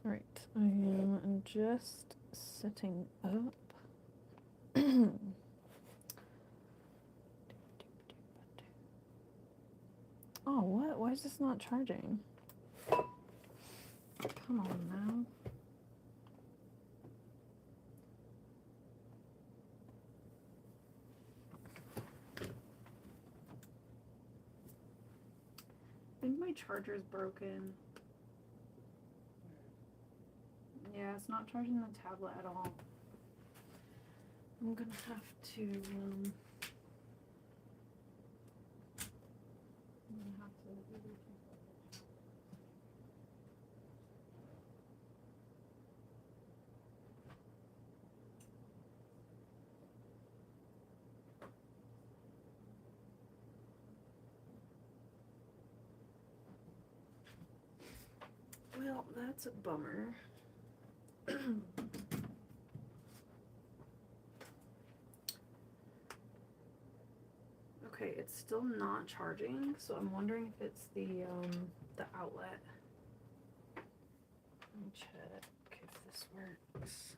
Alright, I am just setting up. Oh, what? Why is this not charging? Come on now. I think my charger's broken. Yeah, it's not charging the tablet at all. I'm gonna have to, well, that's a bummer. Okay, it's still not charging, so I'm wondering if it's the outlet. Let me check if this works.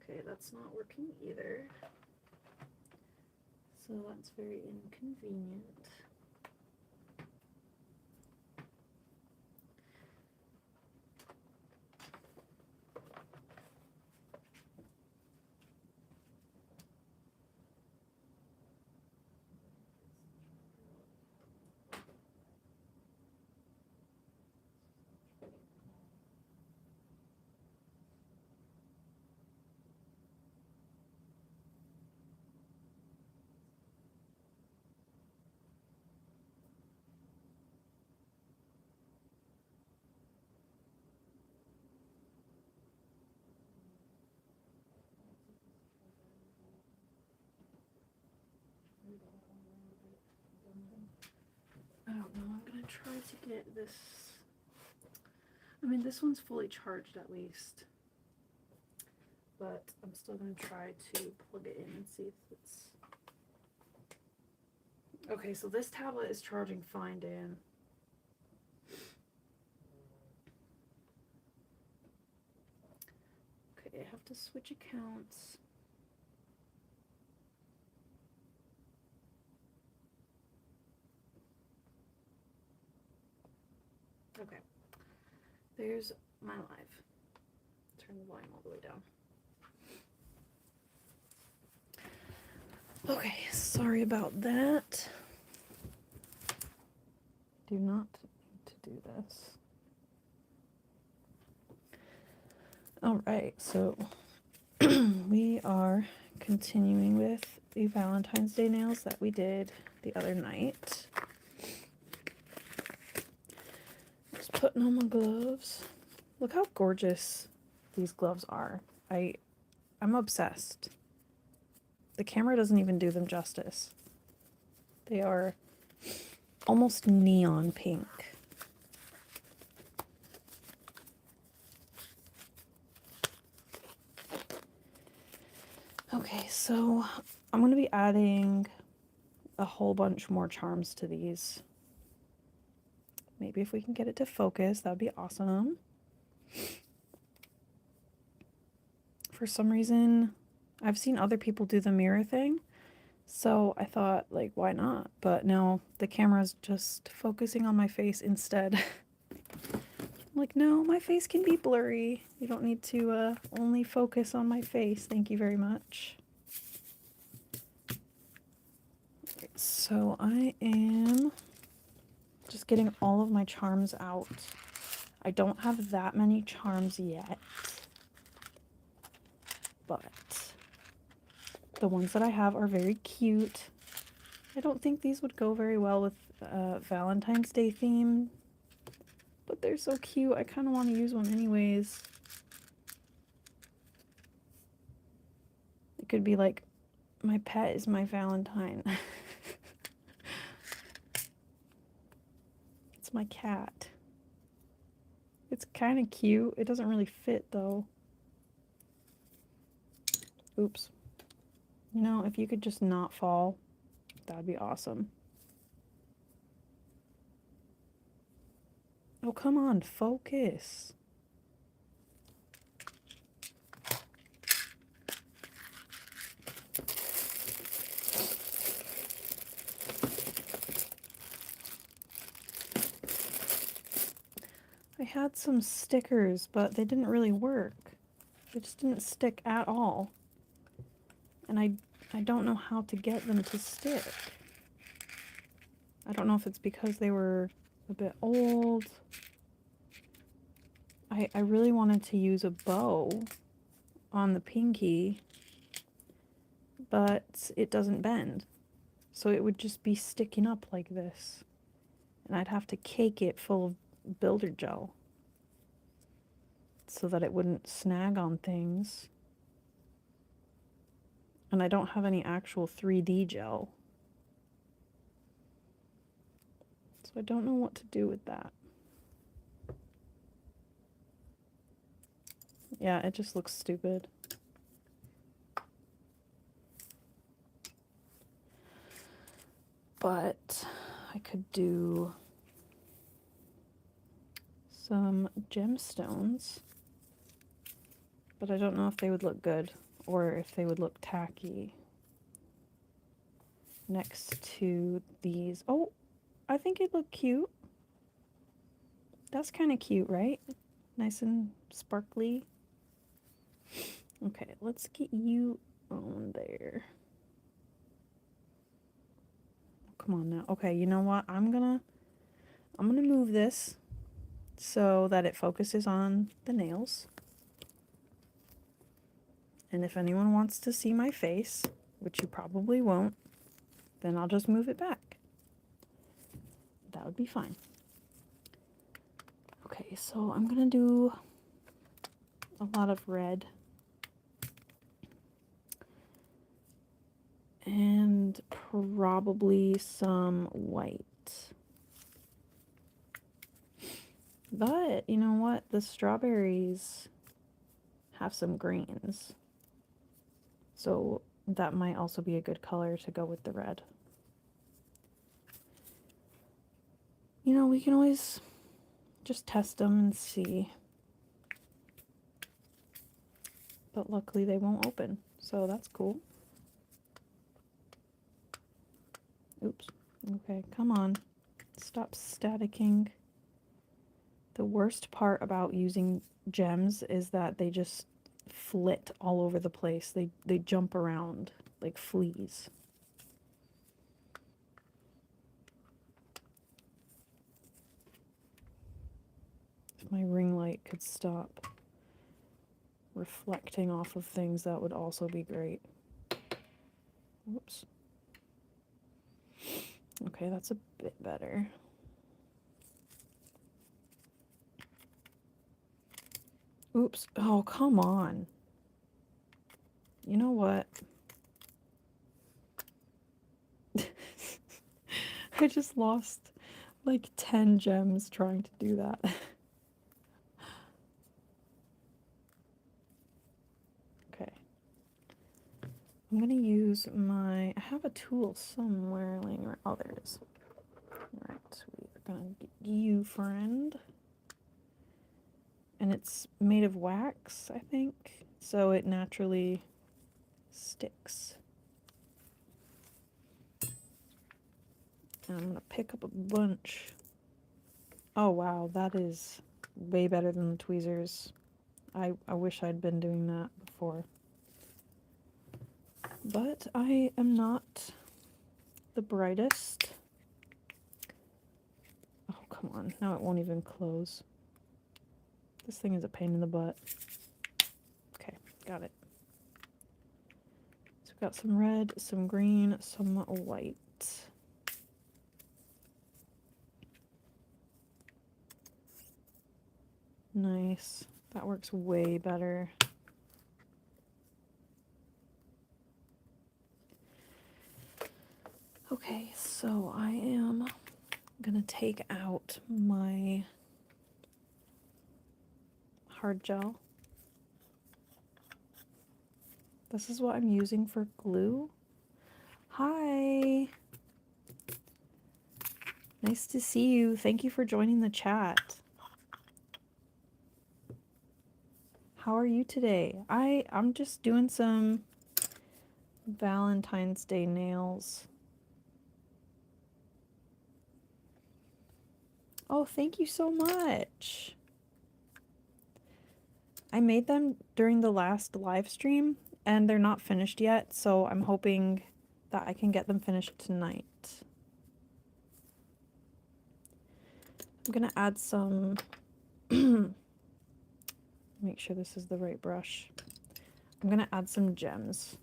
Okay, that's not working either. So that's very inconvenient. I don't know, I'm gonna try to get this. I mean, this one's fully charged at least, but I'm still gonna try to plug it in and see if it's. Okay, so this tablet is charging fine, Dan. Okay, I have to switch accounts. Okay, there's my live. Turn the volume all the way down. Okay, sorry about that. Do not need to do this. Alright, so we are continuing with the Valentine's Day nails that we did the other night. Just putting on my gloves. Look how gorgeous these gloves are. I'm obsessed. The camera doesn't even do them justice. They are almost neon pink. Okay, so I'm going to be adding a whole bunch more charms to these. Maybe if we can get it to focus, that would be awesome. For some reason, I've seen other people do the mirror thing, so I thought, like, why not? But now the camera's just focusing on my face instead. I'm like, no, my face can be blurry. You don't need to only focus on my face. Thank you very much. Okay, so I am just getting all of my charms out. I don't have that many charms yet, but the ones that I have are very cute. I don't think these would go very well with Valentine's Day theme, but they're so cute. I kind of want to use one anyways. It could be like, my pet is my Valentine. It's my cat. It's kind of cute. It doesn't really fit though. Oops. You know, if you could just not fall, that'd be awesome. Oh, come on, focus. I had some stickers, but they didn't really work. They just didn't stick at all. And I don't know how to get them to stick. I don't know if it's because they were a bit old. I really wanted to use a bow on the pinky, but it doesn't bend. So it would just be sticking up like this. And I'd have to cake it full of builder gel so that it wouldn't snag on things. And I don't have any actual 3D gel. So I don't know what to do with that. Yeah, it just looks stupid. But I could do some gemstones, but I don't know if they would look good or if they would look tacky next to these. Oh, I think it'd look cute. That's kind of cute, right? Nice and sparkly. Okay, let's get you on there. Come on now. Okay, you know what? I'm gonna move this so that it focuses on the nails. And if anyone wants to see my face, which you probably won't, then I'll just move it back. That would be fine. Okay, so I'm gonna do a lot of red. And probably some white. But, you know what? The strawberries have some greens. So that might also be a good color to go with the red. You know, we can always just test them and see. But luckily they won't open, so that's cool. Oops. Okay, come on. Stop staticking. The worst part about using gems is that they just flit all over the place. They jump around like fleas. If my ring light could stop reflecting off of things, that would also be great. Whoops. Okay, that's a bit better. Oops. Oh, come on. You know what? I just lost like 10 gems trying to do that. Okay. I'm gonna use I have a tool somewhere laying around. Oh, there it is. Alright, we're gonna get you, friend. And it's made of wax, I think, so it naturally sticks. And I'm gonna pick up a bunch. Oh wow, that is way better than the tweezers. I wish I'd been doing that before. But I am not the brightest. Oh, come on. Now it won't even close. This thing is a pain in the butt. Okay, got it. So we've got some red, some green, some white. Nice. That works way better. Okay, so I am gonna take out my hard gel. This is what I'm using for glue. Hi. Nice to see you. Thank you for joining the chat. How are you today? I'm just doing some Valentine's Day nails. Oh, thank you so much. I made them during the last live stream and they're not finished yet, so I'm hoping that I can get them finished tonight. I'm gonna add some, make sure this is the right brush. I'm gonna add some gems.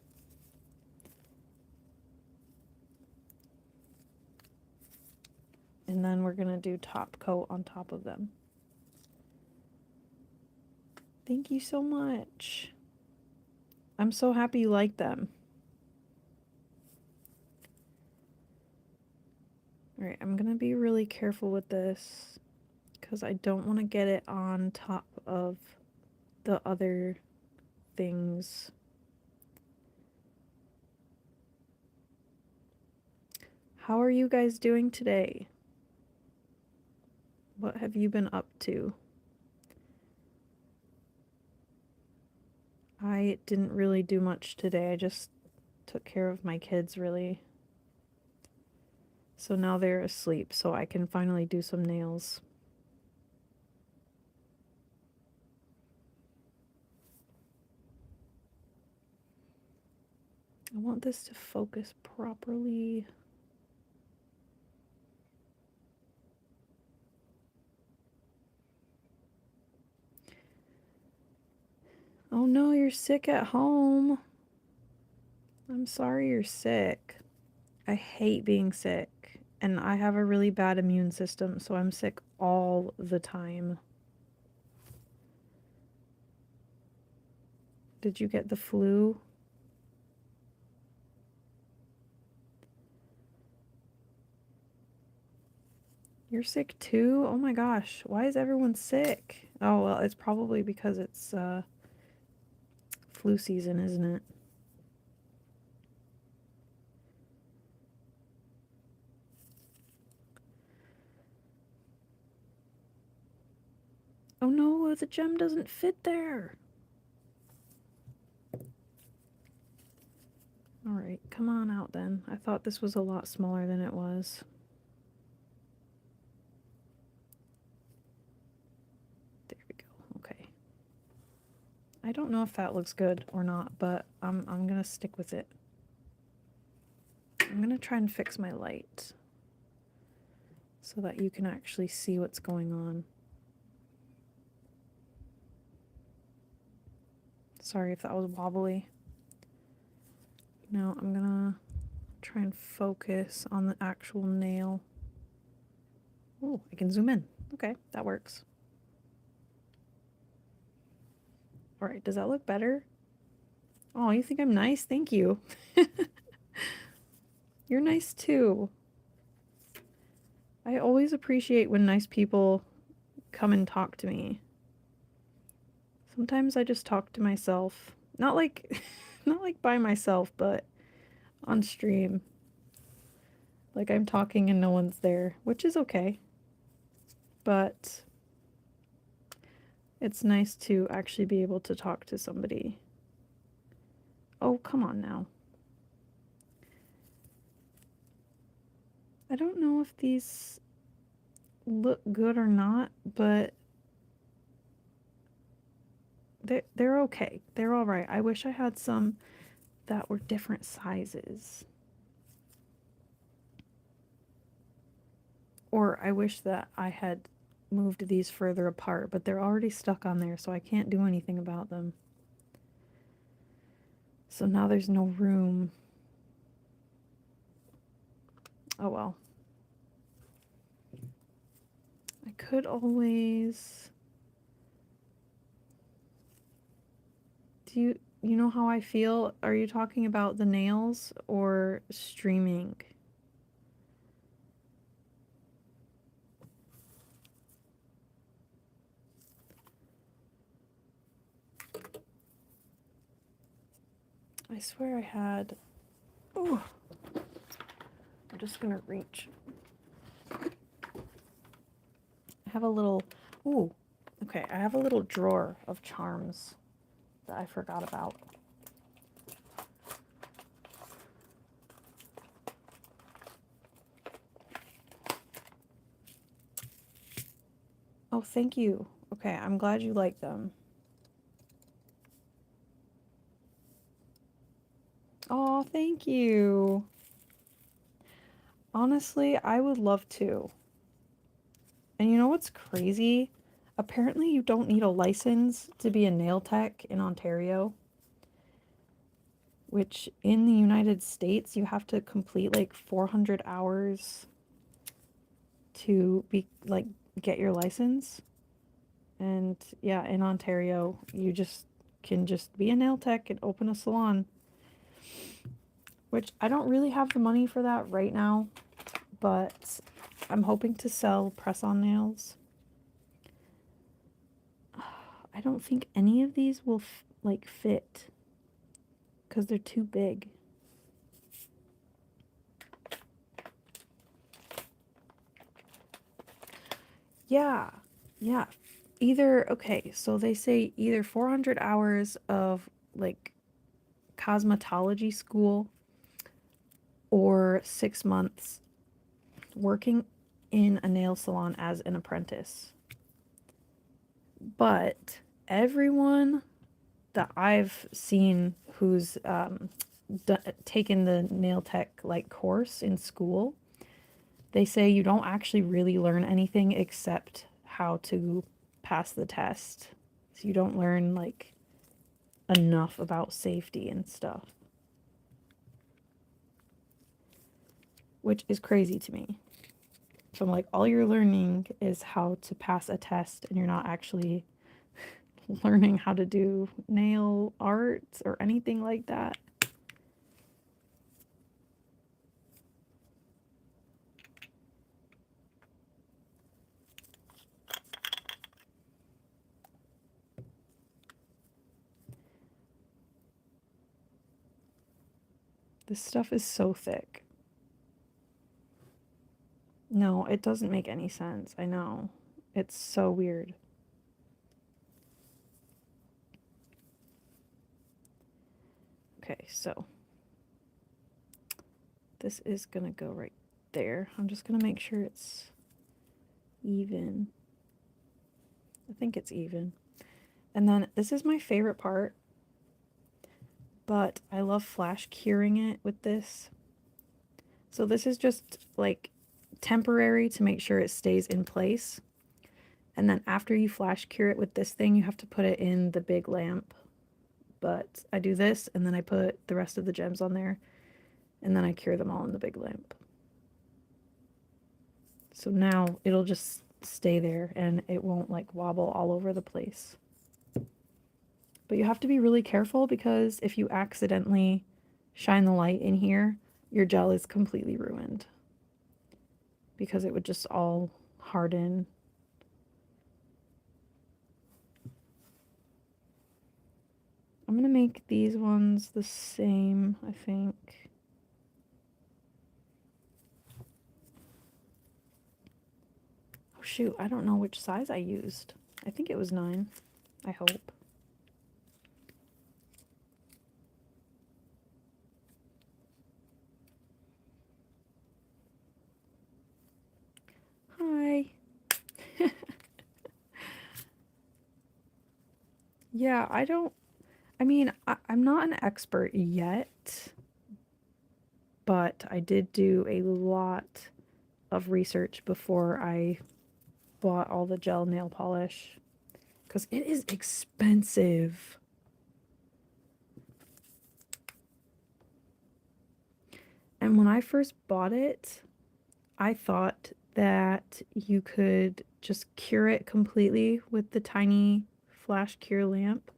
And then we're gonna do top coat on top of them. Thank you so much. I'm so happy you like them. All right, I'm gonna be really careful with this because I don't want to get it on top of the other things. How are you guys doing today? What have you been up to? I didn't really do much today. I just took care of my kids, really. So now they're asleep, so I can finally do some nails. I want this to focus properly. Oh no, you're sick at home. I'm sorry you're sick. I hate being sick, and I have a really bad immune system, so I'm sick all the time. Did you get the flu? You're sick too? Oh my gosh, why is everyone sick? Oh, well, it's probably because it's flu season, isn't it? Oh no, the gem doesn't fit there. Alright, come on out then. I thought this was a lot smaller than it was. There we go. Okay. I don't know if that looks good or not, but I'm gonna stick with it. I'm gonna try and fix my light so that you can actually see what's going on. Sorry if that was wobbly. Now I'm gonna try and focus on the actual nail. Oh, I can zoom in. Okay, that works. All right, does that look better? Oh, you think I'm nice? Thank you. You're nice too. I always appreciate when nice people come and talk to me. Sometimes I just talk to myself. Not like not like by myself, but on stream. Like I'm talking and no one's there, which is okay. But it's nice to actually be able to talk to somebody. Oh, come on now. I don't know if these look good or not, but they're okay. They're all right. I wish I had some that were different sizes. Or I wish that I had moved these further apart, but they're already stuck on there, so I can't do anything about them. So now there's no room. Oh well. I could always... Do you know how I feel? Are you talking about the nails or streaming? I swear I had... Oh, I'm just gonna reach. I have a little... Ooh, okay, I have a little drawer of charms that I forgot about. Oh, thank you. Okay, I'm glad you like them. Oh, thank you. Honestly, I would love to. And you know what's crazy? Apparently you don't need a license to be a nail tech in Ontario, which in the United States you have to complete like 400 hours to be like get your license. And yeah, in Ontario, you just can just be a nail tech and open a salon, which I don't really have the money for that right now, but I'm hoping to sell press-on nails. I don't think any of these will like fit because they're too big. Yeah, yeah. Either, okay, so they say either 400 hours of like cosmetology school or 6 months working in a nail salon as an apprentice. But everyone that I've seen who's taken the nail tech like course in school, they say you don't actually really learn anything except how to pass the test. So you don't learn like enough about safety and stuff, which is crazy to me. So I'm like, all you're learning is how to pass a test and you're not actually learning how to do nail art or anything like that. This stuff is so thick. No, it doesn't make any sense. I know. It's so weird. Okay, so this is gonna go right there. I'm just gonna make sure it's even. I think it's even. And then this is my favorite part, but I love flash curing it with this. So this is just like temporary to make sure it stays in place. And then after you flash cure it with this thing, you have to put it in the big lamp. But I do this and then I put the rest of the gems on there and then I cure them all in the big lamp. So now it'll just stay there and it won't like wobble all over the place. But you have to be really careful because if you accidentally shine the light in here, your gel is completely ruined because it would just all harden. I'm gonna make these ones the same, I think. Oh shoot, I don't know which size I used. I think it was 9. I hope. Hi. Yeah, I mean, I'm not an expert yet, but I did do a lot of research before I bought all the gel nail polish because it is expensive. And when I first bought it, I thought that you could just cure it completely with the tiny flash cure lamp.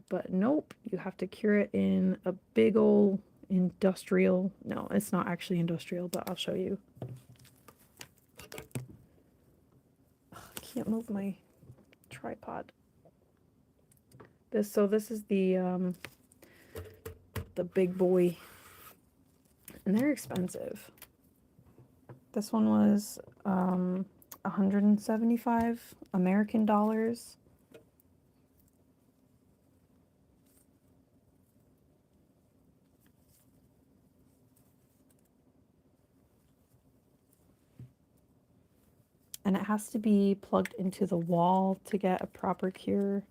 But nope, you have to cure it in a big old industrial. No, it's not actually industrial, but I'll show you. I can't move my tripod. This is the the big boy. And they're expensive. This one was 175 American dollars. And it has to be plugged into the wall to get a proper cure.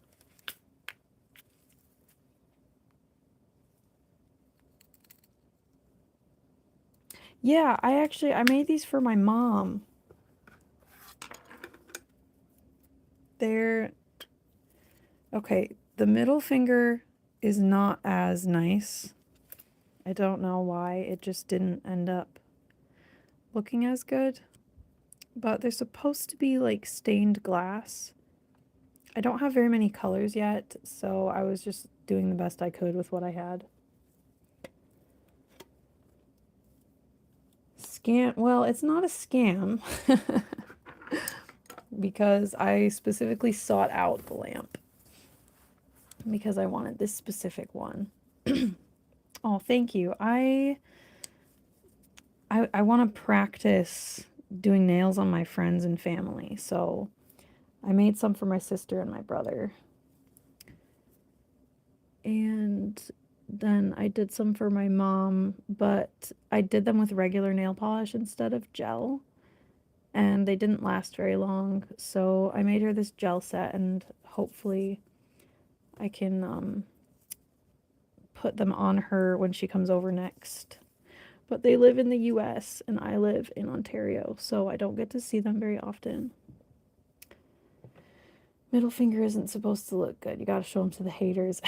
Yeah, I made these for my mom. They're okay. The middle finger is not as nice. I don't know why. It just didn't end up looking as good. But they're supposed to be like stained glass. I don't have very many colors yet, so I was just doing the best I could with what I had. Scam, well, it's not a scam because I specifically sought out the lamp because I wanted this specific one. Oh, thank you. I want to practice doing nails on my friends and family, so I made some for my sister and my brother. And then I did some for my mom, but I did them with regular nail polish instead of gel, and they didn't last very long, so I made her this gel set, and hopefully I can put them on her when she comes over next. But they live in the US and I live in Ontario, so I don't get to see them very often. Middle finger isn't supposed to look good. You gotta show them to the haters.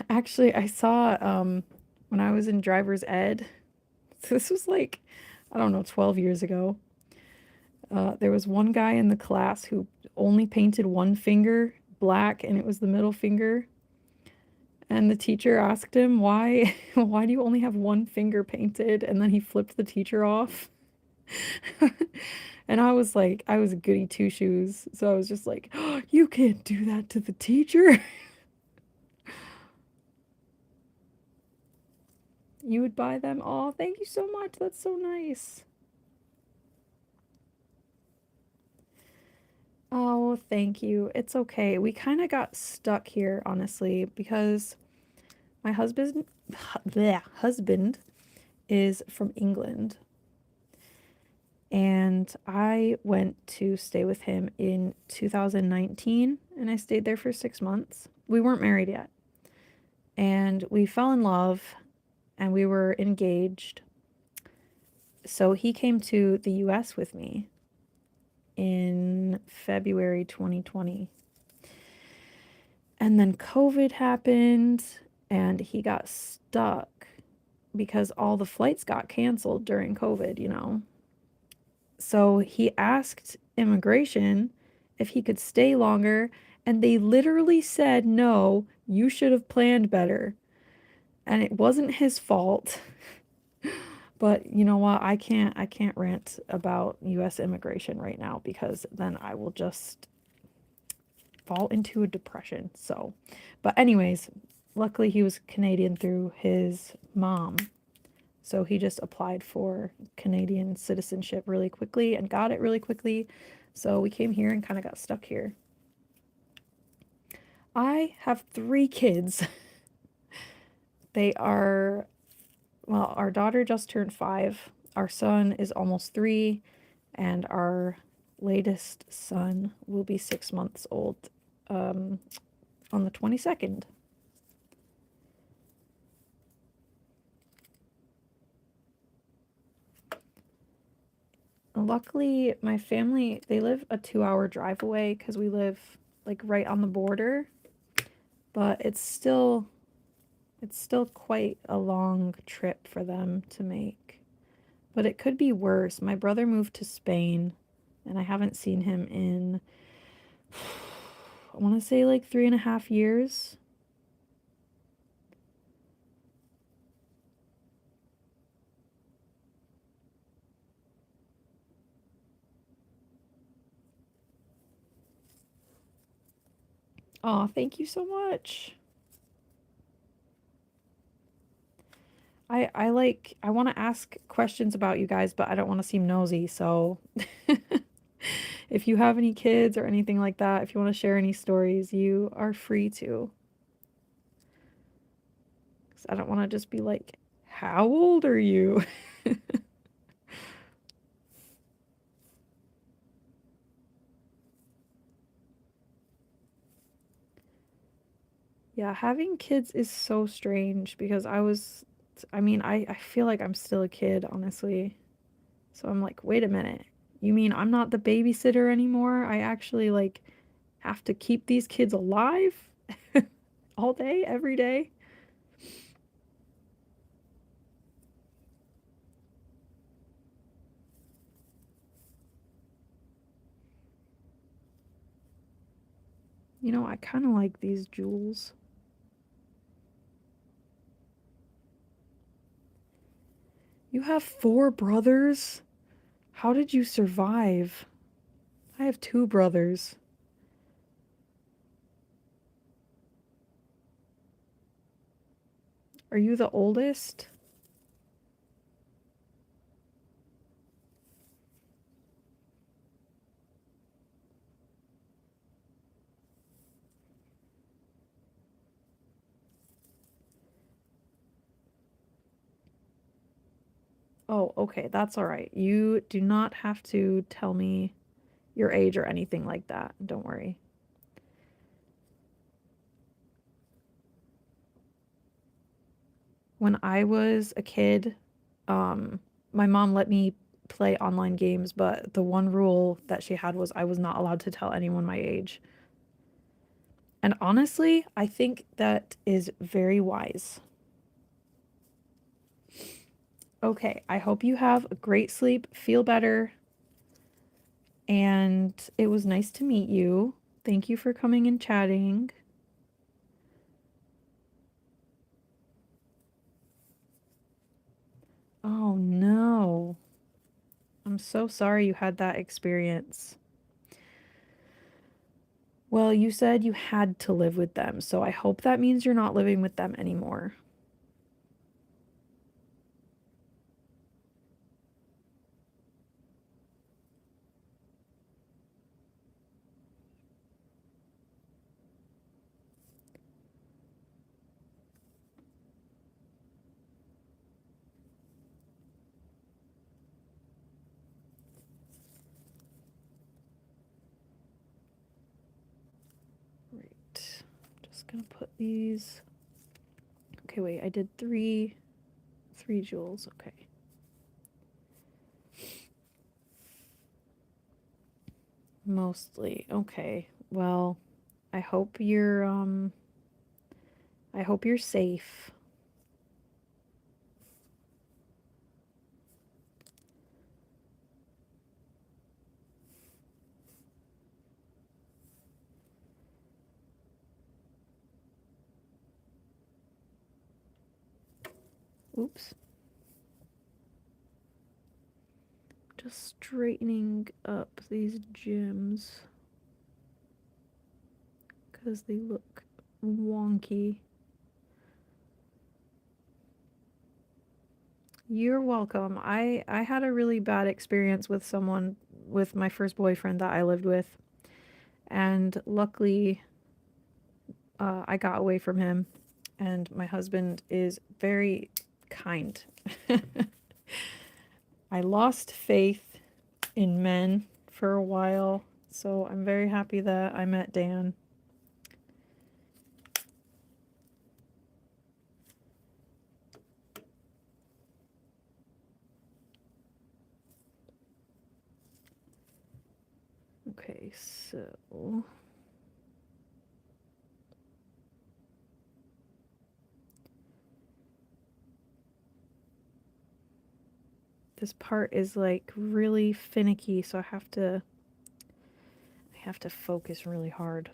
Actually, I saw when I was in driver's ed, so this was like, I don't know, 12 years ago. There was one guy in the class who only painted one finger black, and it was the middle finger. And the teacher asked him, why, why do you only have one finger painted? And then he flipped the teacher off. And I was like, I was goody two shoes. So I was just like, oh, you can't do that to the teacher. You would buy them? Oh, thank you so much. That's so nice. Oh, thank you. It's okay. We kind of got stuck here, honestly, because my husband, bleh, husband is from England. And I went to stay with him in 2019, and I stayed there for 6 months. We weren't married yet. And we fell in love, and we were engaged. So he came to the US with me in February 2020. And then COVID happened, and he got stuck because all the flights got canceled during COVID, you know. So he asked immigration if he could stay longer, and they literally said, no, you should have planned better. And it wasn't his fault. But you know what? I can't rant about US immigration right now because then I will just fall into a depression. So, but anyways, luckily he was Canadian through his mom. So he just applied for Canadian citizenship really quickly and got it really quickly. So we came here and kind of got stuck here. I have 3 kids. They are, well, our daughter just turned 5. Our son is almost 3. And our latest son will be 6 months old on the 22nd. Luckily, my family, they live a 2-hour drive away because we live like right on the border. But it's still quite a long trip for them to make. But it could be worse. My brother moved to Spain, and I haven't seen him in, I want to say like 3.5 years. Oh, thank you so much. I want to ask questions about you guys, but I don't want to seem nosy. So if you have any kids or anything like that, if you want to share any stories, you are free to. 'Cause I don't want to just be like, "How old are you?" Yeah, having kids is so strange because I mean, I feel like I'm still a kid, honestly. So I'm like, wait a minute. You mean I'm not the babysitter anymore? I actually like have to keep these kids alive all day, every day? You know, I kind of like these jewels. You have four brothers? How did you survive? I have two brothers. Are you the oldest? Oh, okay, that's all right. You do not have to tell me your age or anything like that. Don't worry. When I was a kid, um, my mom let me play online games, but the one rule that she had was I was not allowed to tell anyone my age. And honestly, I think that is very wise. Okay, I hope you have a great sleep, feel better, and it was nice to meet you. Thank you for coming and chatting. Oh no. I'm so sorry you had that experience. Well, you said you had to live with them, so I hope that means you're not living with them anymore. Right. Just gonna put these. Okay, wait, I did three jewels. Okay. Mostly. Okay. Well, I hope you're safe. Oops. Just straightening up these gems because they look wonky. You're welcome. I had a really bad experience with someone with my first boyfriend that I lived with, and luckily I got away from him, and my husband is very kind. I lost faith in men for a while, so I'm very happy that I met Dan. Okay, so this part is like really finicky, so I have to focus really hard.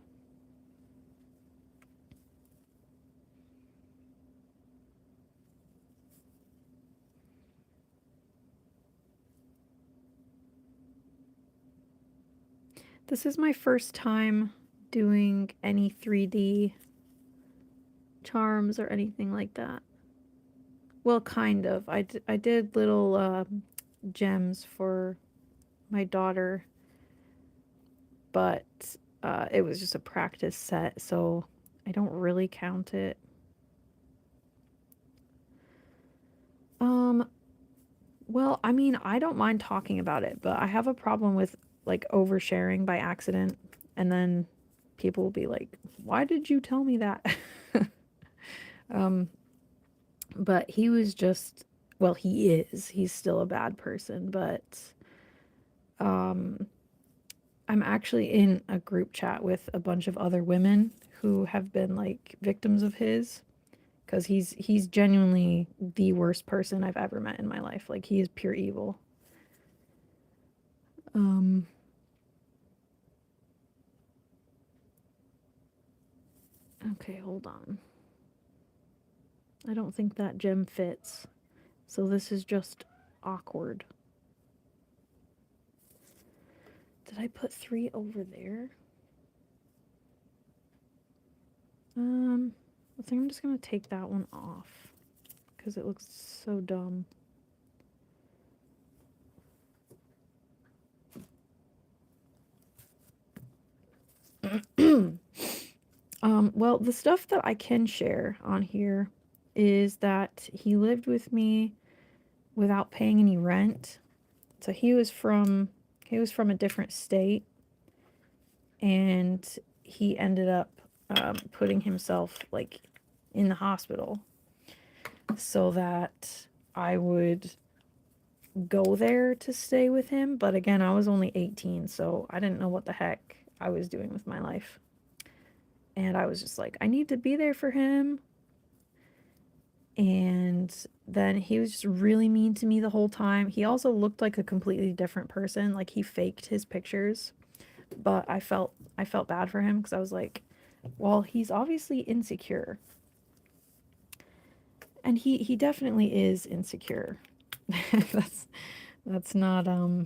This is my first time doing any 3D charms or anything like that. Well, kind of. I did little gems for my daughter, but it was just a practice set, so I don't really count it. Um, well, I mean, I don't mind talking about it, but I have a problem with like oversharing by accident, and then people will be like, "Why did you tell me that?" um, but he was just, well, he is. He's still a bad person, but um, I'm actually in a group chat with a bunch of other women who have been like victims of his, because he's genuinely the worst person I've ever met in my life. Like he is pure evil. Um, okay, hold on. I don't think that gem fits. So this is just awkward. Did I put 3 over there? I think I'm just gonna take that one off because it looks so dumb. Well, the stuff that I can share on here is that he lived with me without paying any rent. So he was from a different state, and he ended up putting himself like in the hospital so that I would go there to stay with him. But again, I was only 18, so I didn't know what the heck I was doing with my life. And I was just like, I need to be there for him. And then he was just really mean to me the whole time. He also looked like a completely different person. Like he faked his pictures. But I felt bad for him because I was like, well, he's obviously insecure. And he definitely is insecure. that's that's not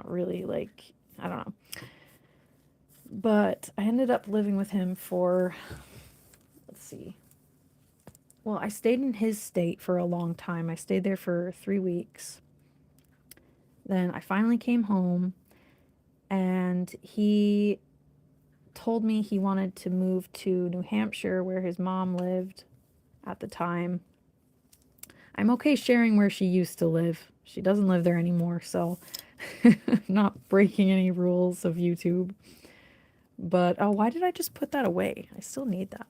really like, I don't know. But I ended up living with him for, let's see. Well, I stayed in his state for a long time. I stayed there for 3 weeks. Then I finally came home, and he told me he wanted to move to New Hampshire where his mom lived at the time. I'm okay sharing where she used to live. She doesn't live there anymore, so I'm not breaking any rules of YouTube. But oh, why did I just put that away? I still need that.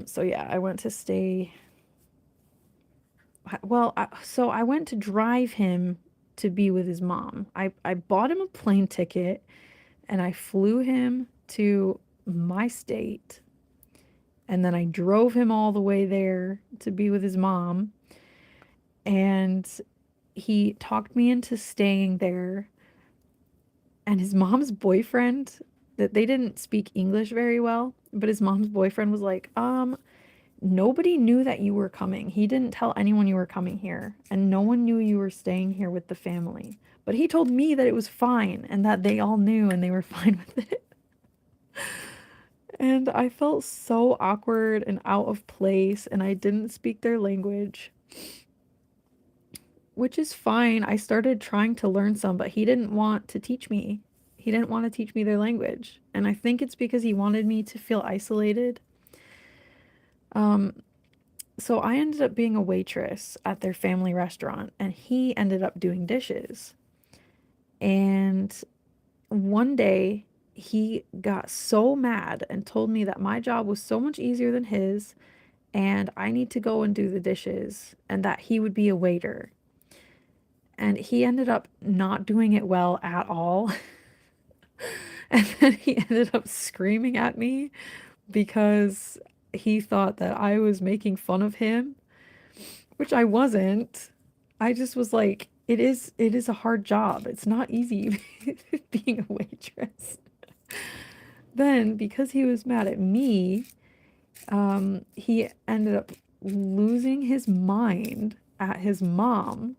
So yeah, I went to stay. Well, so I went to drive him to be with his mom. I bought him a plane ticket, and I flew him to my state, and then I drove him all the way there to be with his mom. And he talked me into staying there. And his mom's boyfriend, that they didn't speak English very well, but his mom's boyfriend was like, nobody knew that you were coming. He didn't tell anyone you were coming here, and no one knew you were staying here with the family. But he told me that it was fine and that they all knew and they were fine with it. And I felt so awkward and out of place, and I didn't speak their language, which is fine. I started trying to learn some, but he didn't want to teach me. He didn't want to teach me their language. And I think it's because he wanted me to feel isolated. Um, so I ended up being a waitress at their family restaurant, and he ended up doing dishes. And one day he got so mad and told me that my job was so much easier than his, and I need to go and do the dishes, and that he would be a waiter. And he ended up not doing it well at all. And then he ended up screaming at me because he thought that I was making fun of him, which I wasn't. I just was like, it is a hard job. It's not easy being a waitress. Then, because he was mad at me, he ended up losing his mind at his mom.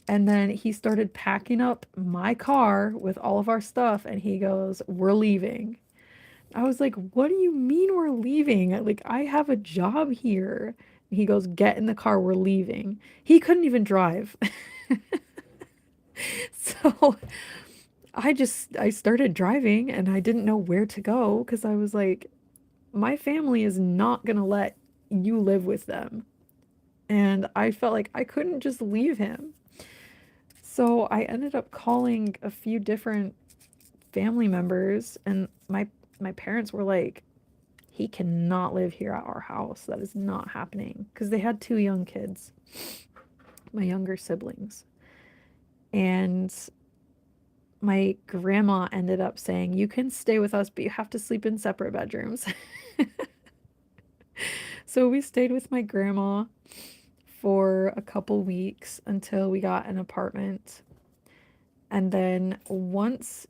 And then he started packing up my car with all of our stuff, and he goes, "We're leaving." I was like, what do you mean we're leaving? Like, I have a job here. He goes, get in the car, we're leaving. He couldn't even drive. So I started driving and I didn't know where to go because I was like, my family is not gonna let you live with them. And I felt like I couldn't just leave him. So I ended up calling a few different family members and my parents were like, he cannot live here at our house. That is not happening. Because they had two young kids, my younger siblings. And my grandma ended up saying, you can stay with us, but you have to sleep in separate bedrooms. So we stayed with my grandma for a couple weeks until we got an apartment. And then once,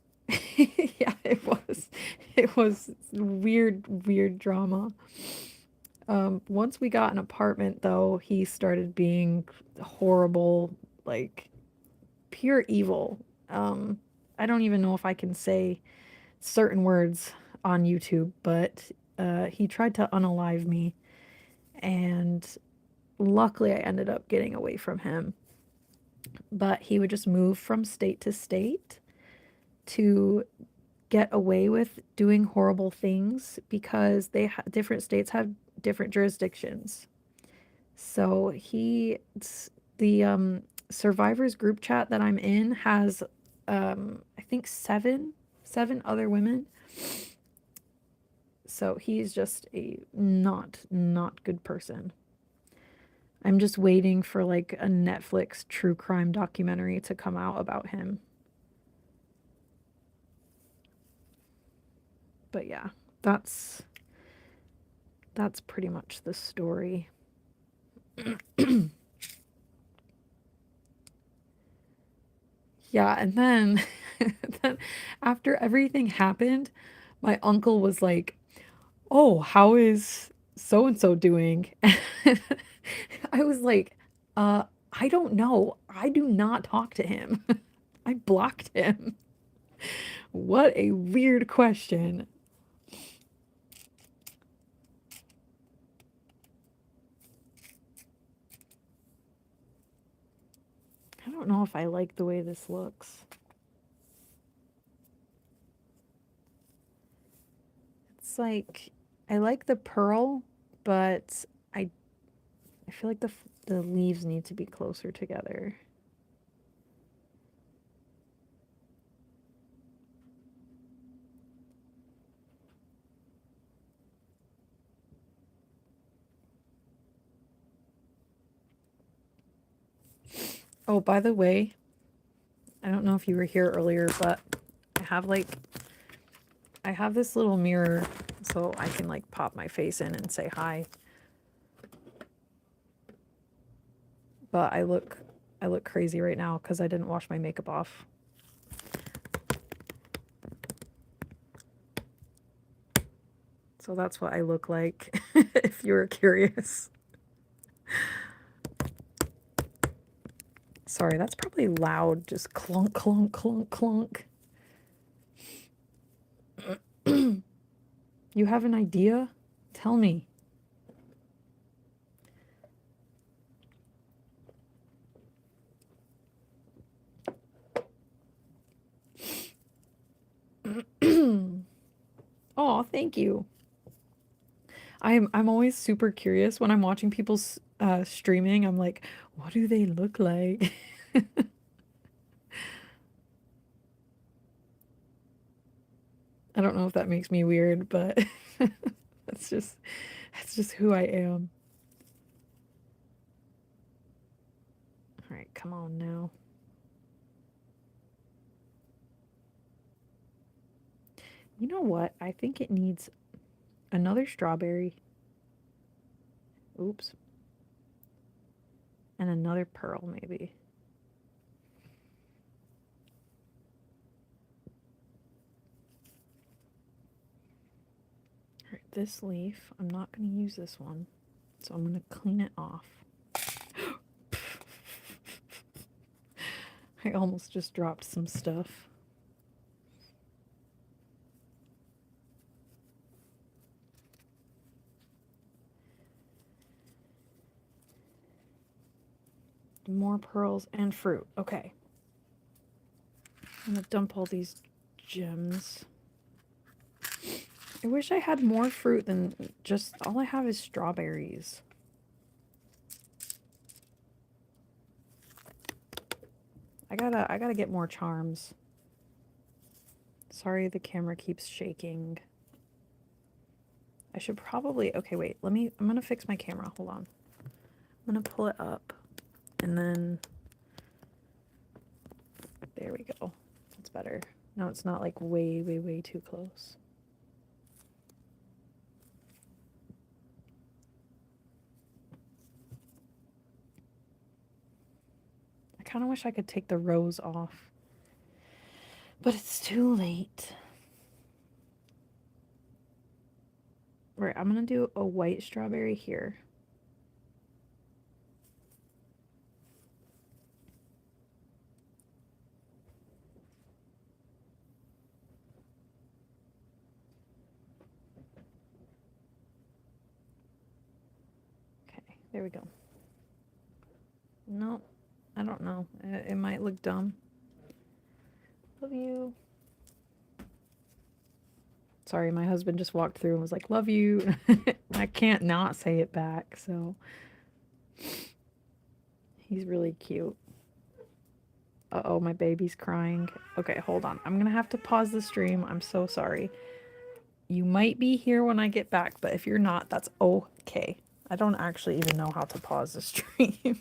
yeah, it was weird drama. Once we got an apartment, though, he started being horrible, like pure evil. I don't even know if I can say certain words on YouTube, but he tried to unalive me, and luckily I ended up getting away from him. But he would just move from state to state to get away with doing horrible things because different states have different jurisdictions. So the survivors group chat that I'm in has, I think seven other women. So he's just a not good person. I'm just waiting for like a Netflix true crime documentary to come out about him. But yeah, that's pretty much the story. Yeah, and then, then after everything happened, my uncle was like, "Oh, how is so and so doing?" I was like, "Uh, I don't know. I do not talk to him. I blocked him." What a weird question. I don't know if I like the way this looks. It's like I like the pearl, but I I feel like the leaves need to be closer together. Oh, by the way, I don't know if you were here earlier, but I have like I have this little mirror so I can like pop my face in and say hi. But I look crazy right now cuz I didn't wash my makeup off. So that's what I look like if you were curious. Sorry, that's probably loud, just clunk clunk clunk clunk. You have an idea? Tell me. Oh, thank you. I'm always super curious when I'm watching people's streaming. I'm like, what do they look like? I don't know if that makes me weird, but that's just that's just who I am. All right, come on now. You know what? I think it needs another strawberry. Oops. And another pearl, maybe. All right, this leaf, I'm not going to use this one. So I'm going to clean it off. I almost just dropped some stuff. More pearls and fruit. Okay. I'm gonna dump all these gems. I wish I had more fruit than just all I have is strawberries. I gotta get more charms. Sorry the camera keeps shaking. I should probably, okay, wait, I'm gonna fix my camera. Hold on. I'm gonna pull it up and then, there we go. That's better. Now it's not like way, way, way too close. I kind of wish I could take the rose off, but it's too late. Right, I'm gonna do a white strawberry here. Okay, there we go. No, I don't know. It might look dumb. Love you. Sorry, my husband just walked through and was like, love you. I can't not say it back, so he's really cute. Uh-oh, my baby's crying. Okay, hold on. I'm gonna have to pause the stream. I'm so sorry. You might be here when I get back, but if you're not, that's okay. I don't actually even know how to pause the stream.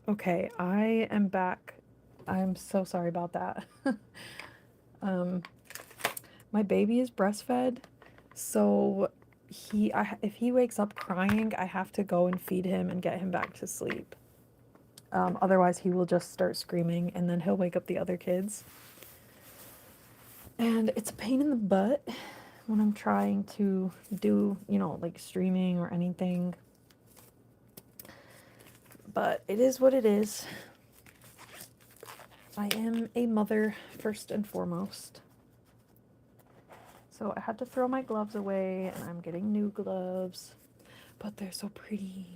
Okay, I am back. I'm so sorry about that. um, my baby is breastfed, so if he wakes up crying, I have to go and feed him and get him back to sleep. Otherwise, he will just start screaming, and then he'll wake up the other kids. And it's a pain in the butt when I'm trying to do, like streaming or anything. But it is what it is. I am a mother first and foremost. So I had to throw my gloves away, and I'm getting new gloves. But they're so pretty.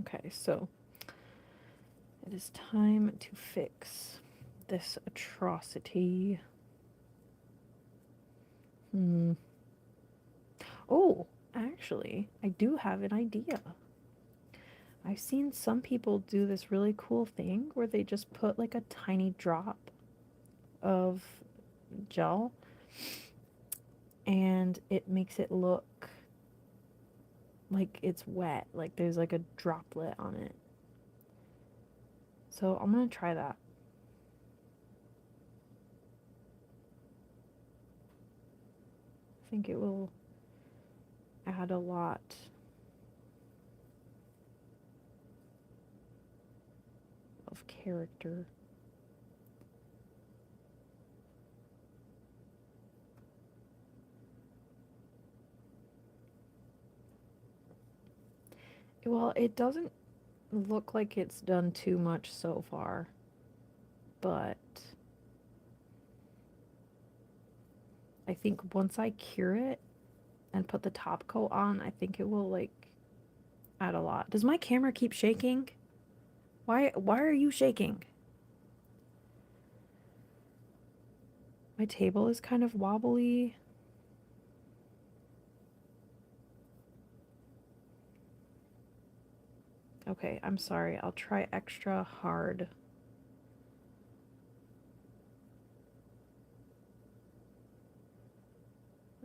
Okay, so it is time to fix this atrocity. Oh, actually, I do have an idea. I've seen some people do this really cool thing where they just put like a tiny drop of gel and it makes it look like it's wet, like there's like a droplet on it. So I'm gonna try that. I think it will add a lot. Of character. Well, it doesn't look like it's done too much so far, but I think once I cure it and put the top coat on, I think it will like add a lot. Does my camera keep shaking? Why are you shaking? My table is kind of wobbly. Okay, I'm sorry. I'll try extra hard.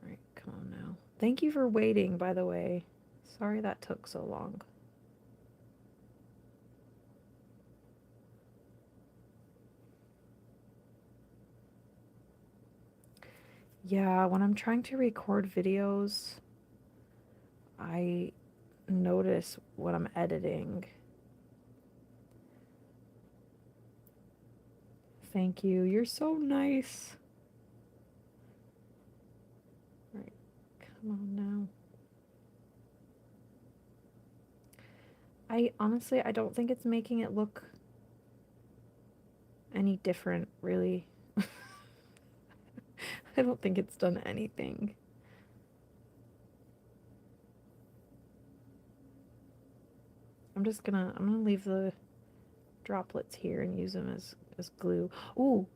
Alright, come on now. Thank you for waiting, by the way. Sorry that took so long. Yeah, when I'm trying to record videos, I notice when I'm editing. Thank you. You're so nice. Alright, come on now. I honestly, I don't think it's making it look any different, really. I don't think it's done anything. I'm gonna leave the droplets here and use them as glue. Ooh,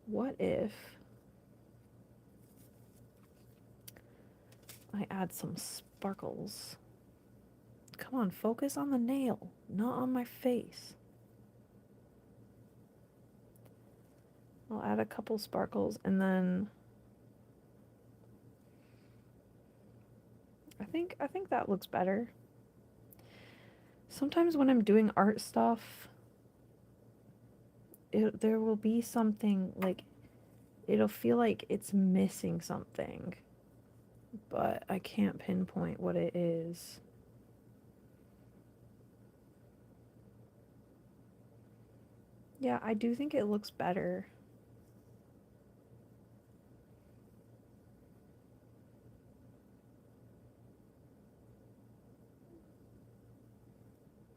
what if I add some sparkles? Come on, focus on the nail, not on my face. I'll add a couple sparkles and then I think that looks better. Sometimes when I'm doing art stuff, there will be something like it'll feel like it's missing something, but I can't pinpoint what it is. Yeah, I do think it looks better.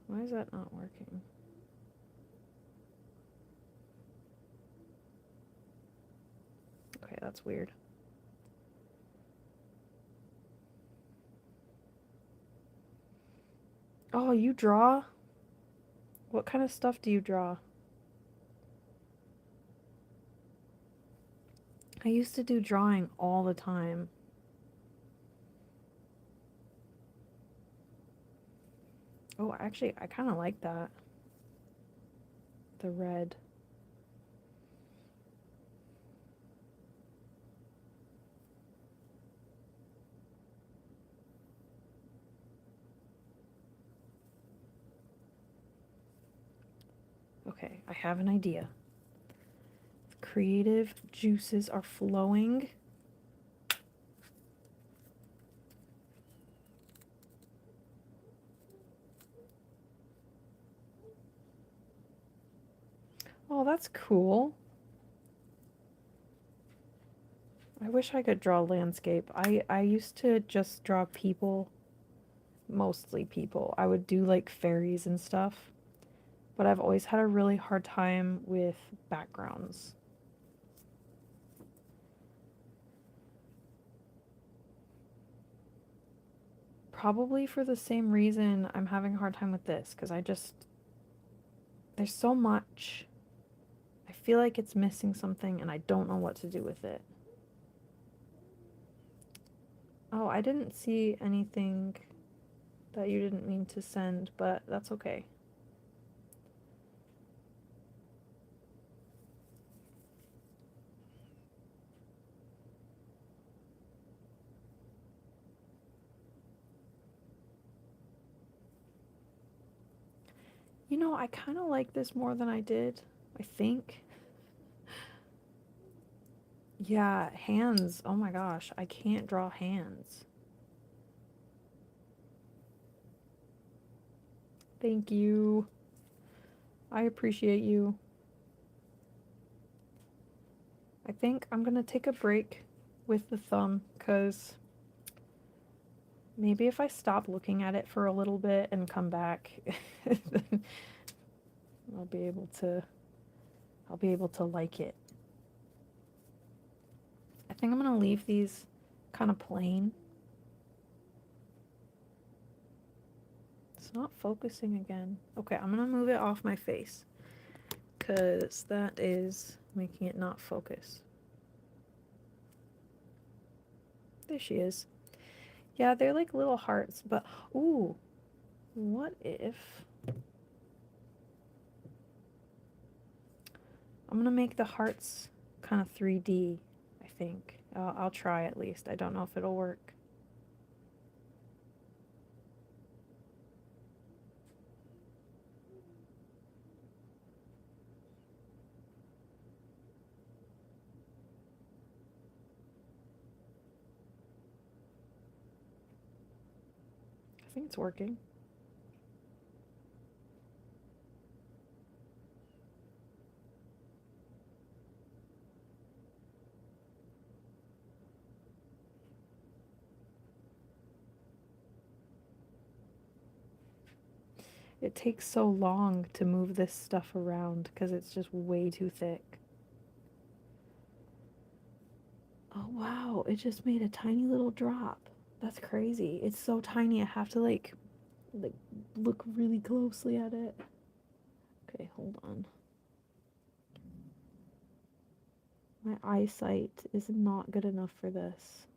Why is that not working? Okay, that's weird. Oh, you draw? What kind of stuff do you draw? I used to do drawing all the time. Oh, actually, I kind of like that. The red. Okay, I have an idea. Creative juices are flowing. Oh, that's cool. I wish I could draw landscape. I used to just draw people, mostly people. I would do like fairies and stuff, but I've always had a really hard time with backgrounds. Probably for the same reason I'm having a hard time with this, because there's so much. I feel like it's missing something and I don't know what to do with it. Oh, I didn't see anything that you didn't mean to send, but that's okay. You know, I kind of like this more than I did, I think. Yeah, hands. Oh my gosh, I can't draw hands. Thank you. I appreciate you. I think I'm gonna take a break with the thumb, because maybe if I stop looking at it for a little bit and come back, then I'll be able to like it. I think I'm gonna leave these kind of plain. It's not focusing again. Okay, I'm gonna move it off my face, because that is making it not focus. There she is. Yeah, they're like little hearts, but ooh, what if I'm gonna make the hearts kind of 3D, I think. I'll try at least. I don't know if it'll work. I think it's working. It takes so long to move this stuff around because it's just way too thick. Oh wow, it just made a tiny little drop. That's crazy. It's so tiny I have to like look really closely at it. Okay, hold on. My eyesight is not good enough for this.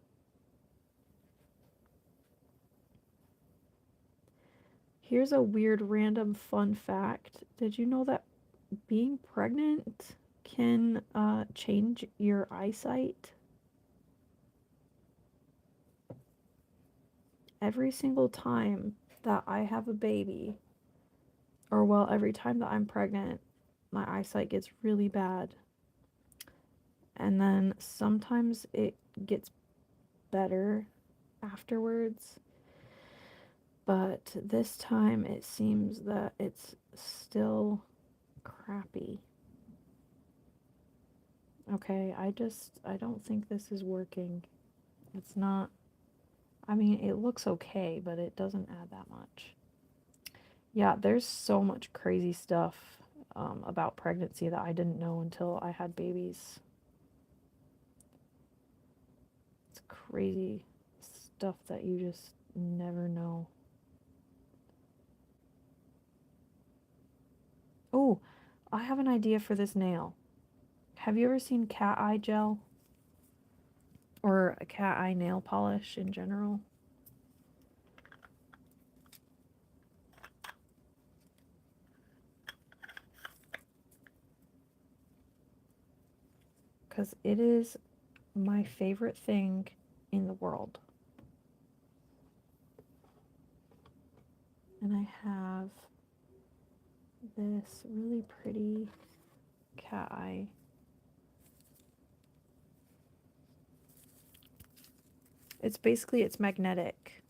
Here's a weird random fun fact. Did you know that being pregnant can change your eyesight? Every single time that I have a baby, or well, every time that I'm pregnant, my eyesight gets really bad. And then sometimes it gets better afterwards. But this time it seems that it's still crappy. Okay, I don't think this is working. It's not, I mean, it looks okay, but it doesn't add that much. Yeah, there's so much crazy stuff about pregnancy that I didn't know until I had babies. It's crazy stuff that you just never know. Oh, I have an idea for this nail. Have you ever seen cat eye gel? or a cat eye nail polish in general. Because it is my favorite thing in the world. And I have this really pretty cat eye. It's magnetic.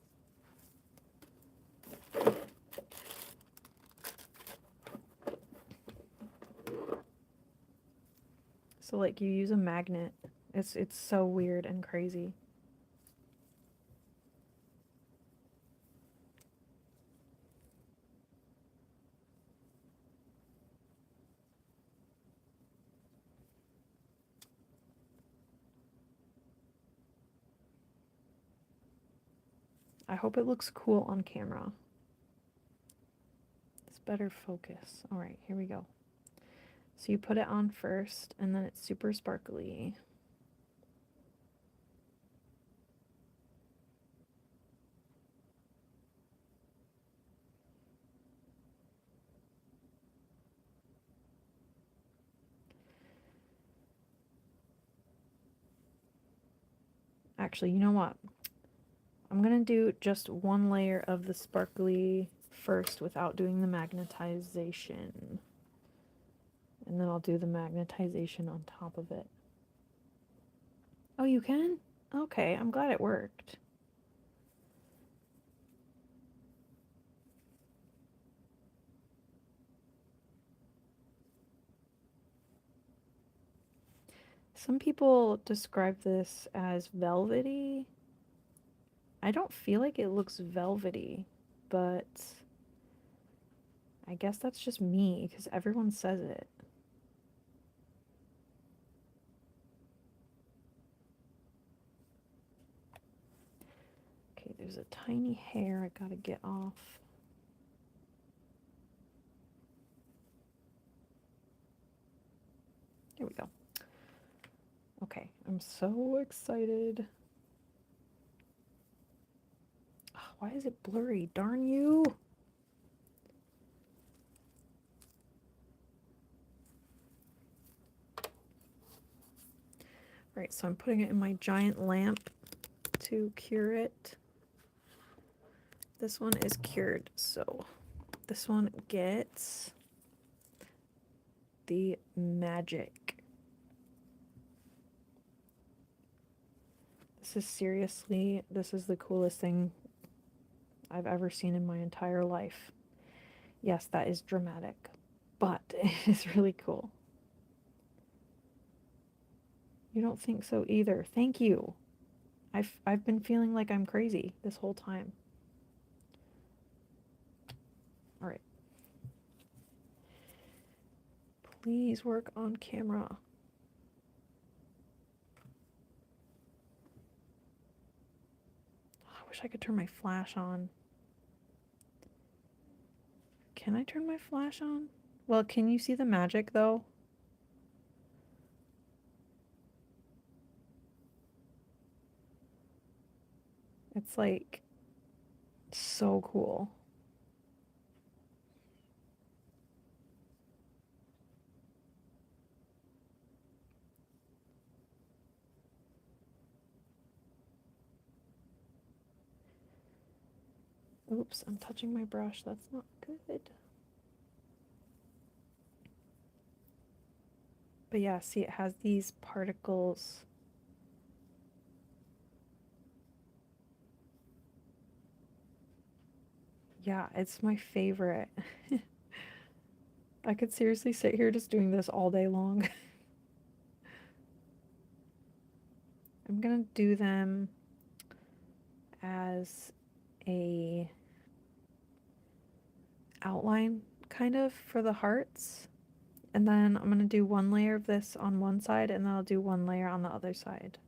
So like you use a magnet. It's so weird and crazy. I hope it looks cool on camera. It's better focus. All right, here we go. So you put it on first, and then it's super sparkly. Actually, you know what? I'm gonna do just one layer of the sparkly first without doing the magnetization. And then I'll do the magnetization on top of it. Oh, you can? Okay, I'm glad it worked. Some people describe this as velvety. I don't feel like it looks velvety, but I guess that's just me because everyone says it. Okay, there's a tiny hair I gotta get off. There we go. Okay, I'm so excited. Oh, why is it blurry? Darn you! Alright, so I'm putting it in my giant lamp to cure it. This one is cured, so this one gets the magic. This is the coolest thing I've ever seen in my entire life. Yes, that is dramatic, but it is really cool. You don't think so either. Thank you. I've been feeling like I'm crazy this whole time. All right. Please work on camera. I wish I could turn my flash on. Can I turn my flash on? Well, can you see the magic though? It's like so cool. Oops, I'm touching my brush. That's not good. But yeah, see, it has these particles. Yeah, it's my favorite. I could seriously sit here just doing this all day long. I'm gonna do them as a outline kind of for the hearts. And then I'm gonna do one layer of this on one side and then I'll do one layer on the other side.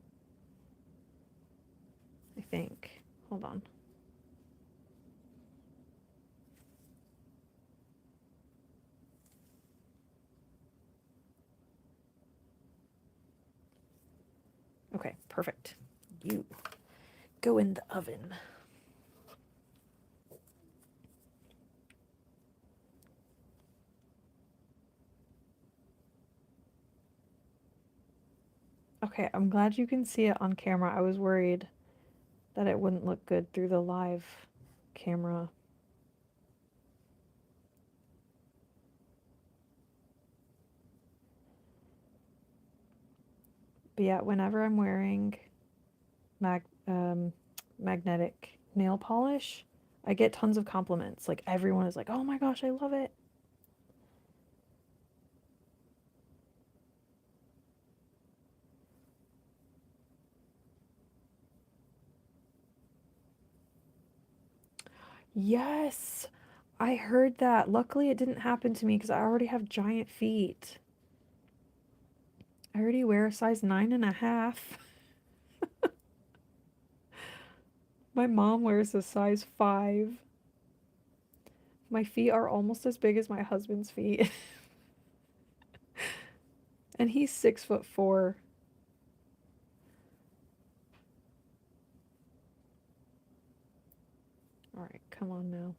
I think. Hold on. Okay, perfect. you go in the oven. Okay, I'm glad you can see it on camera. I was worried that it wouldn't look good through the live camera. But yeah, whenever I'm wearing mag magnetic nail polish, I get tons of compliments. Like everyone is like, "Oh my gosh, I love it." Yes, I heard that. Luckily, it didn't happen to me because I already have giant feet. I already wear a size 9.5. My mom wears a size 5. My feet are almost as big as my husband's feet. And he's 6'4". All right, come on now.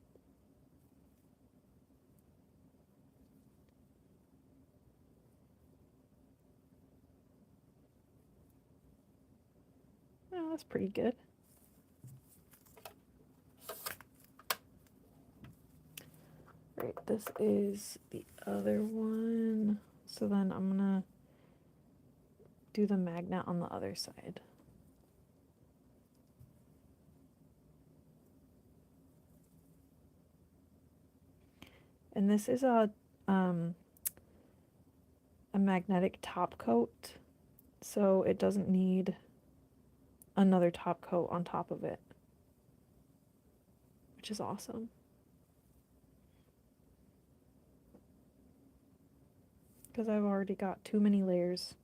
Oh, that's pretty good. Right, this is the other one. So then I'm gonna do the magnet on the other side. And this is a magnetic top coat, so it doesn't need another top coat on top of it, which is awesome. Because I've already got too many layers.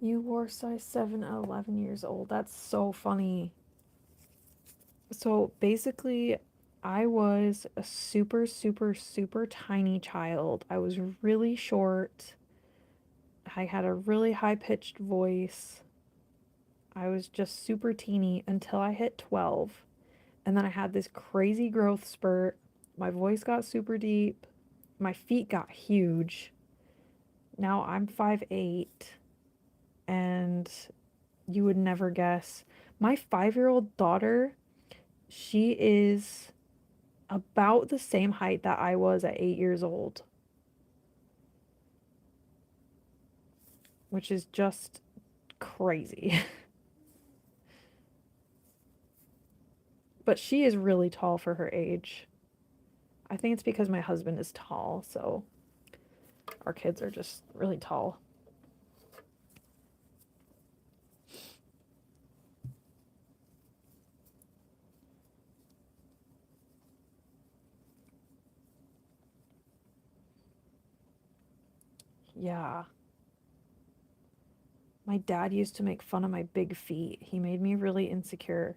You wore size 7 at 11 years old. That's so funny. So basically, I was a super, super, super tiny child. I was really short. I had a really high pitched voice. I was just super teeny until I hit 12. And then I had this crazy growth spurt. My voice got super deep. My feet got huge. Now I'm 5'8", and you would never guess. My 5-year-old daughter, she is about the same height that I was at 8 years old, which is just crazy. But she is really tall for her age. I think it's because my husband is tall, so our kids are just really tall. Yeah. My dad used to make fun of my big feet. He made me really insecure.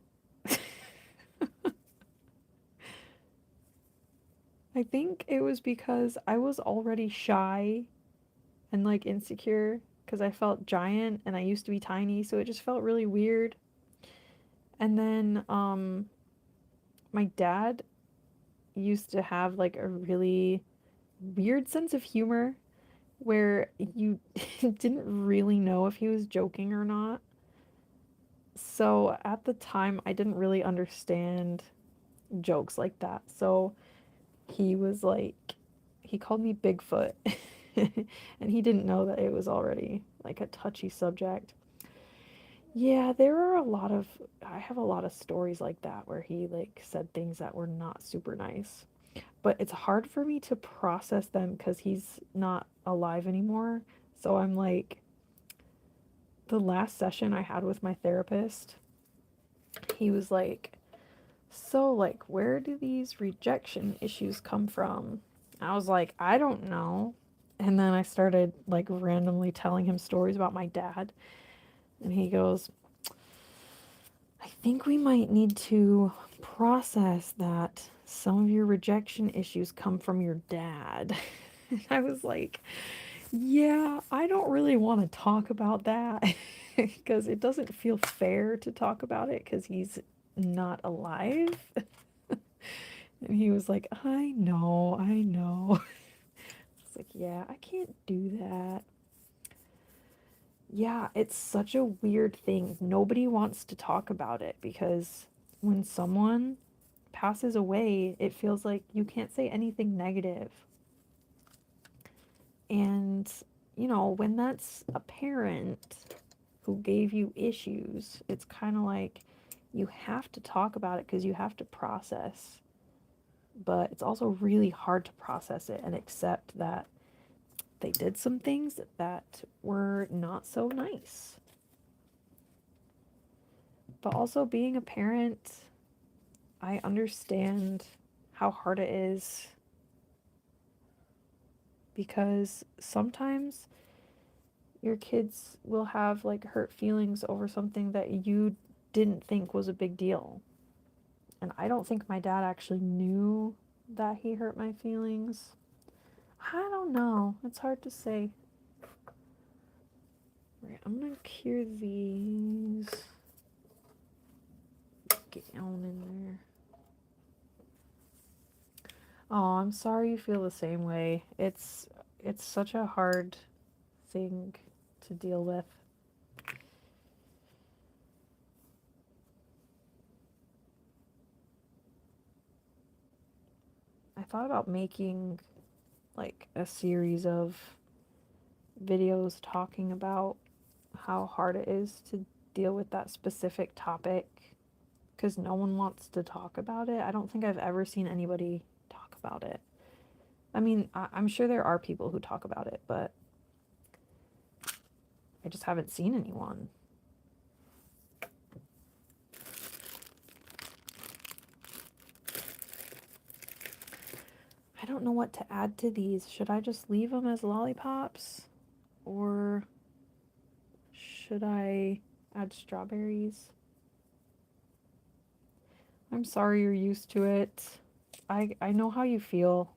I think it was because I was already shy and like insecure because I felt giant and I used to be tiny, so it just felt really weird. And then my dad used to have like a really weird sense of humor where you didn't really know if he was joking or not. So at the time, I didn't really understand jokes like that. So he was like, he called me Bigfoot. And he didn't know that it was already like a touchy subject. Yeah, there are I have a lot of stories like that where he like said things that were not super nice. But it's hard for me to process them because he's not alive anymore. So I'm like, the last session I had with my therapist, he was like, "So, like, where do these rejection issues come from?" I was like, "I don't know." And then I started like randomly telling him stories about my dad. And he goes, "I think we might need to process that some of your rejection issues come from your dad." And I was like, Yeah, I don't really want to talk about that because it doesn't feel fair to talk about it because he's not alive. And he was like, I know, I know. It's like, yeah, I can't do that. Yeah, it's such a weird thing. Nobody wants to talk about it because when someone passes away, it feels like you can't say anything negative. And, when that's a parent who gave you issues, it's kind of like you have to talk about it because you have to process. But it's also really hard to process it and accept that they did some things that were not so nice. But also, being a parent, I understand how hard it is because sometimes your kids will have like hurt feelings over something that you didn't think was a big deal. And I don't think my dad actually knew that he hurt my feelings. I don't know. It's hard to say. Right, I'm gonna cure these. Get on in there. Oh, I'm sorry you feel the same way. It's such a hard thing to deal with. I thought about making like a series of videos talking about how hard it is to deal with that specific topic because no one wants to talk about it. I don't think I've ever seen anybody talk about it. I mean, I'm sure there are people who talk about it, but I just haven't seen anyone. I don't know what to add to these. Should I just leave them as lollipops? Or should I add strawberries? I'm sorry you're used to it. I know how you feel.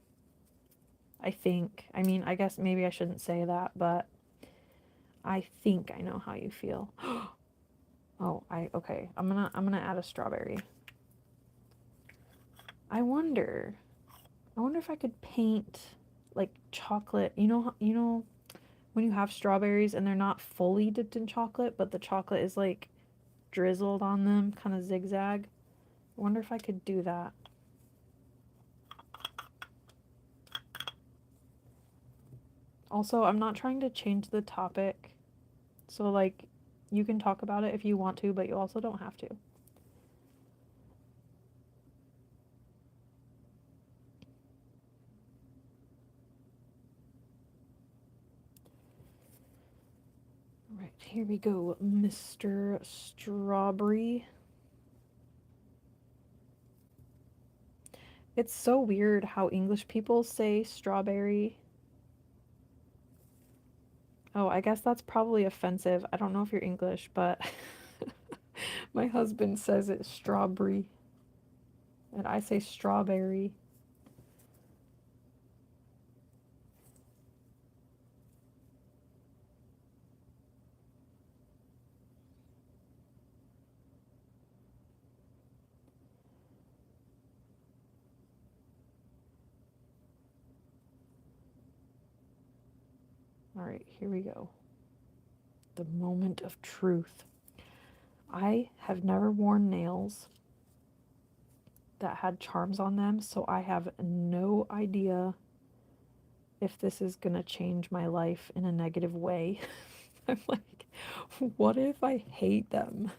I think. I mean, I guess maybe I shouldn't say that, but I think I know how you feel. Oh, okay. I'm gonna add a strawberry. I wonder. I wonder if I could paint like chocolate. You know when you have strawberries and they're not fully dipped in chocolate, but the chocolate is like drizzled on them, kind of zigzag. I wonder if I could do that. Also, I'm not trying to change the topic. So like you can talk about it if you want to, but you also don't have to. All right, here we go, Mr. Strawberry. It's so weird how English people say strawberry. Oh, I guess that's probably offensive. I don't know if you're English, but my husband says it's strawberry, and I say strawberry. All right, here we go. The moment of truth. I have never worn nails that had charms on them, so I have no idea if this is gonna change my life in a negative way. I'm like, what if I hate them?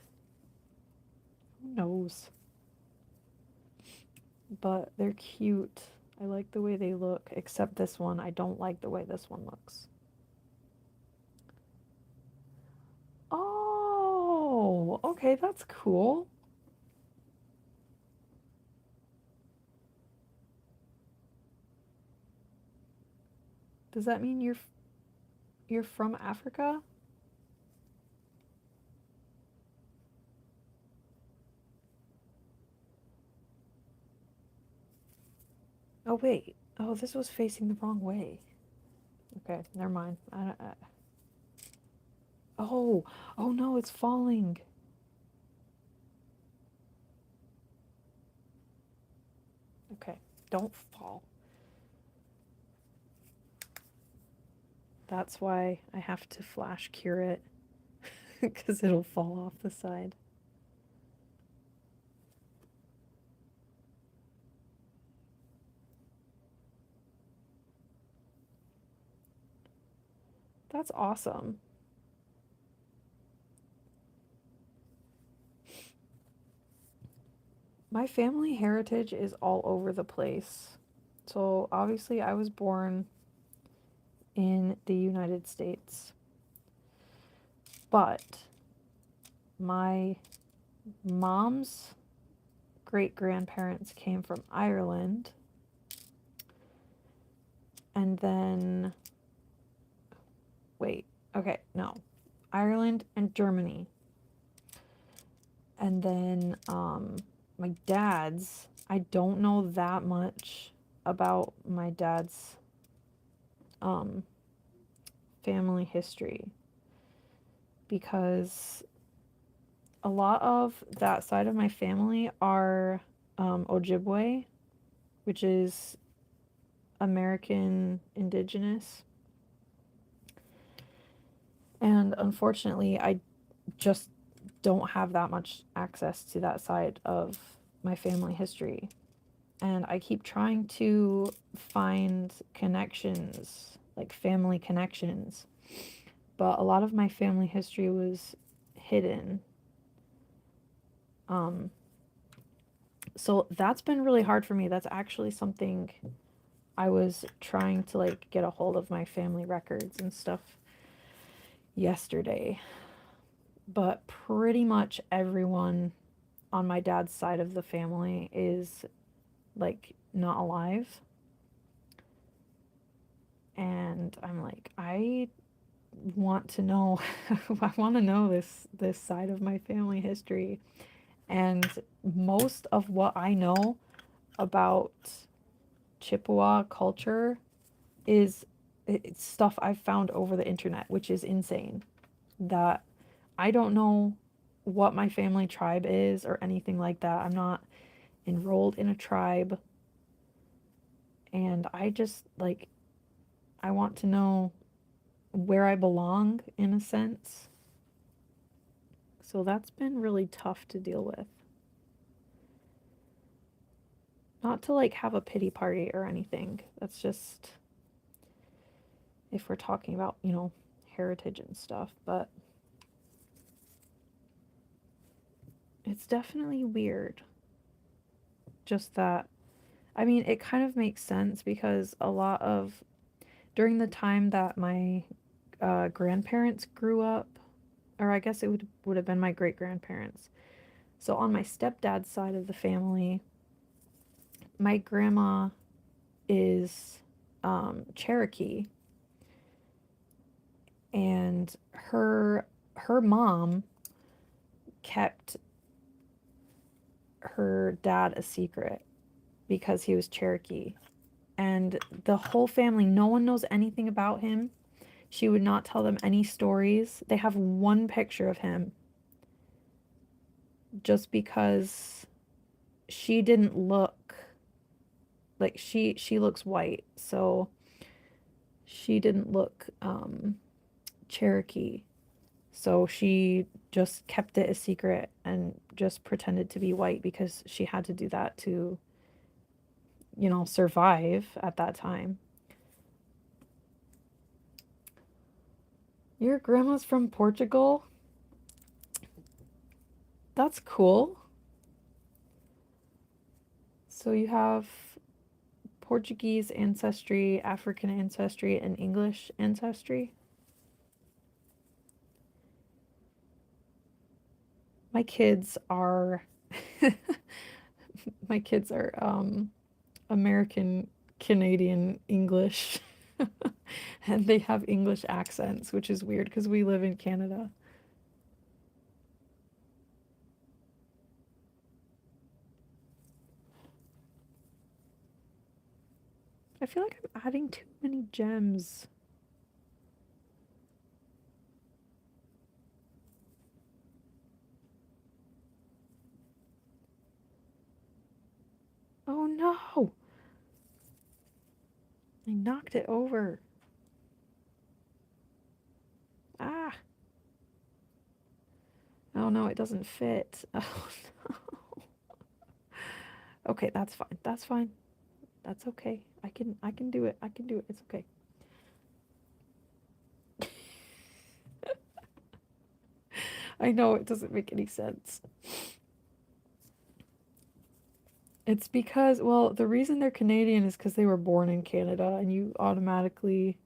Who knows? But they're cute. I like the way they look, except this one. I don't like the way this one looks. Oh, okay, that's cool. Does that mean you're from Africa? Oh wait. Oh, this was facing the wrong way. Okay, never mind. Oh, oh no, it's falling. Okay, don't fall. That's why I have to flash cure it, because it'll fall off the side. That's awesome. My family heritage is all over the place. So obviously, I was born in the United States, but my mom's great grandparents came from Ireland, and then, wait, okay, no, Ireland and Germany. And then my dad's, I don't know that much about my dad's um, family history because a lot of that side of my family are Ojibwe, which is American indigenous. And unfortunately, I just don't have that much access to that side of my family history. And I keep trying to find connections, like family connections. But a lot of my family history was hidden. Um, so that's been really hard for me. That's actually something I was trying to like get a hold of my family records and stuff yesterday. But pretty much everyone on my dad's side of the family is like not alive. And I'm like, I want to know I want to know this side of my family history. And most of what I know about Chippewa culture is it's stuff I've found over the internet, which is insane. That I don't know what my family tribe is or anything like that. I'm not enrolled in a tribe. And I just like I want to know where I belong in a sense. So that's been really tough to deal with. Not to like have a pity party or anything. That's just if we're talking about, heritage and stuff, but it's definitely weird. Just that, I mean, it kind of makes sense because a lot of, during the time that my grandparents grew up, or I guess it would have been my great grandparents. So on my stepdad's side of the family, my grandma is Cherokee, and her mom kept her dad a secret because he was Cherokee. And the whole family, no one knows anything about him. She would not tell them any stories. They have one picture of him just because she didn't look like she looks white. So she didn't look Cherokee. So she just kept it a secret and just pretended to be white because she had to do that to, survive at that time. Your grandma's from Portugal? That's cool. So you have Portuguese ancestry, African ancestry, and English ancestry. My kids are my kids are American Canadian English. And they have English accents, which is weird because we live in Canada. I feel like I'm adding too many gems. No! I knocked it over. Ah! Oh no, it doesn't fit. Oh no. Okay, that's fine. That's fine. That's okay. I can do it. I can do it. It's okay. I know it doesn't make any sense. It's because, well, the reason they're Canadian is because they were born in Canada and you automatically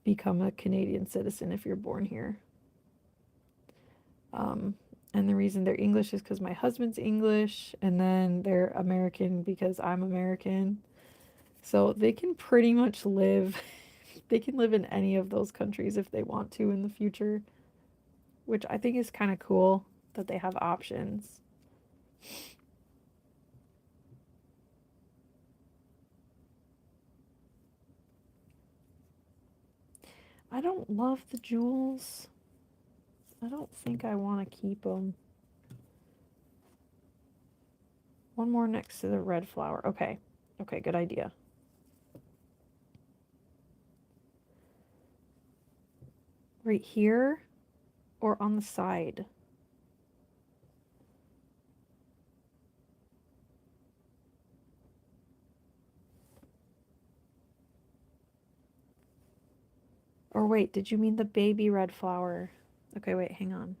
become a Canadian citizen if you're born here. Um, and the reason they're English is because my husband's English, and then they're American because I'm American. So they can pretty much live, they can live in any of those countries if they want to in the future, which I think is kind of cool that they have options. I don't love the jewels. I don't think I want to keep them. One more next to the red flower. Okay. Okay, good idea. Right here or on the side? Or wait, did you mean the baby red flower? Okay, wait, hang on.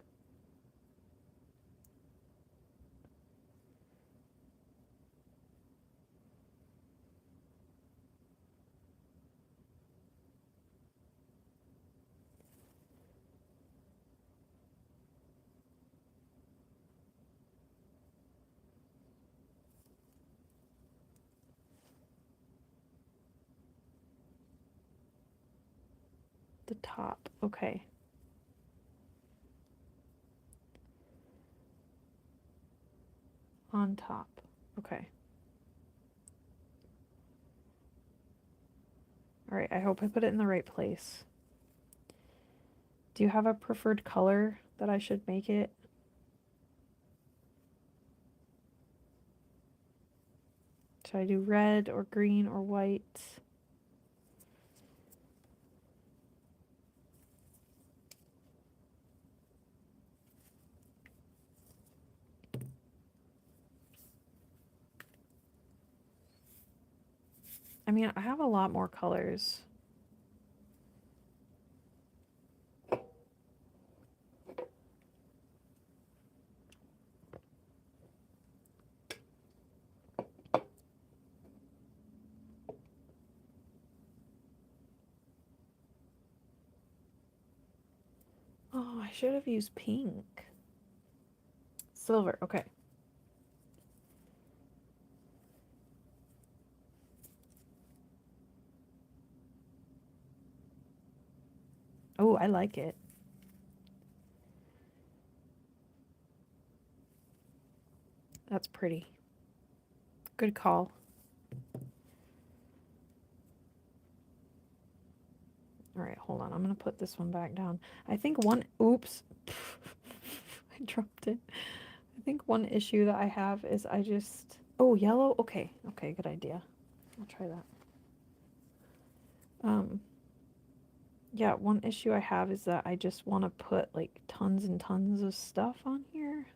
The top. Okay. On top. Okay. All right, I hope I put it in the right place. Do you have a preferred color that I should make it? Should I do red or green or white? I mean, I have a lot more colors. Oh, I should have used pink. Silver, okay. Oh, I like it. That's pretty. Good call. All right, hold on. I'm going to put this one back down. I think one, oops. I dropped it. I think one issue that I have is oh, yellow? Okay. Okay, good idea. I'll try that. Yeah, one issue I have is that I just want to put like tons and tons of stuff on here.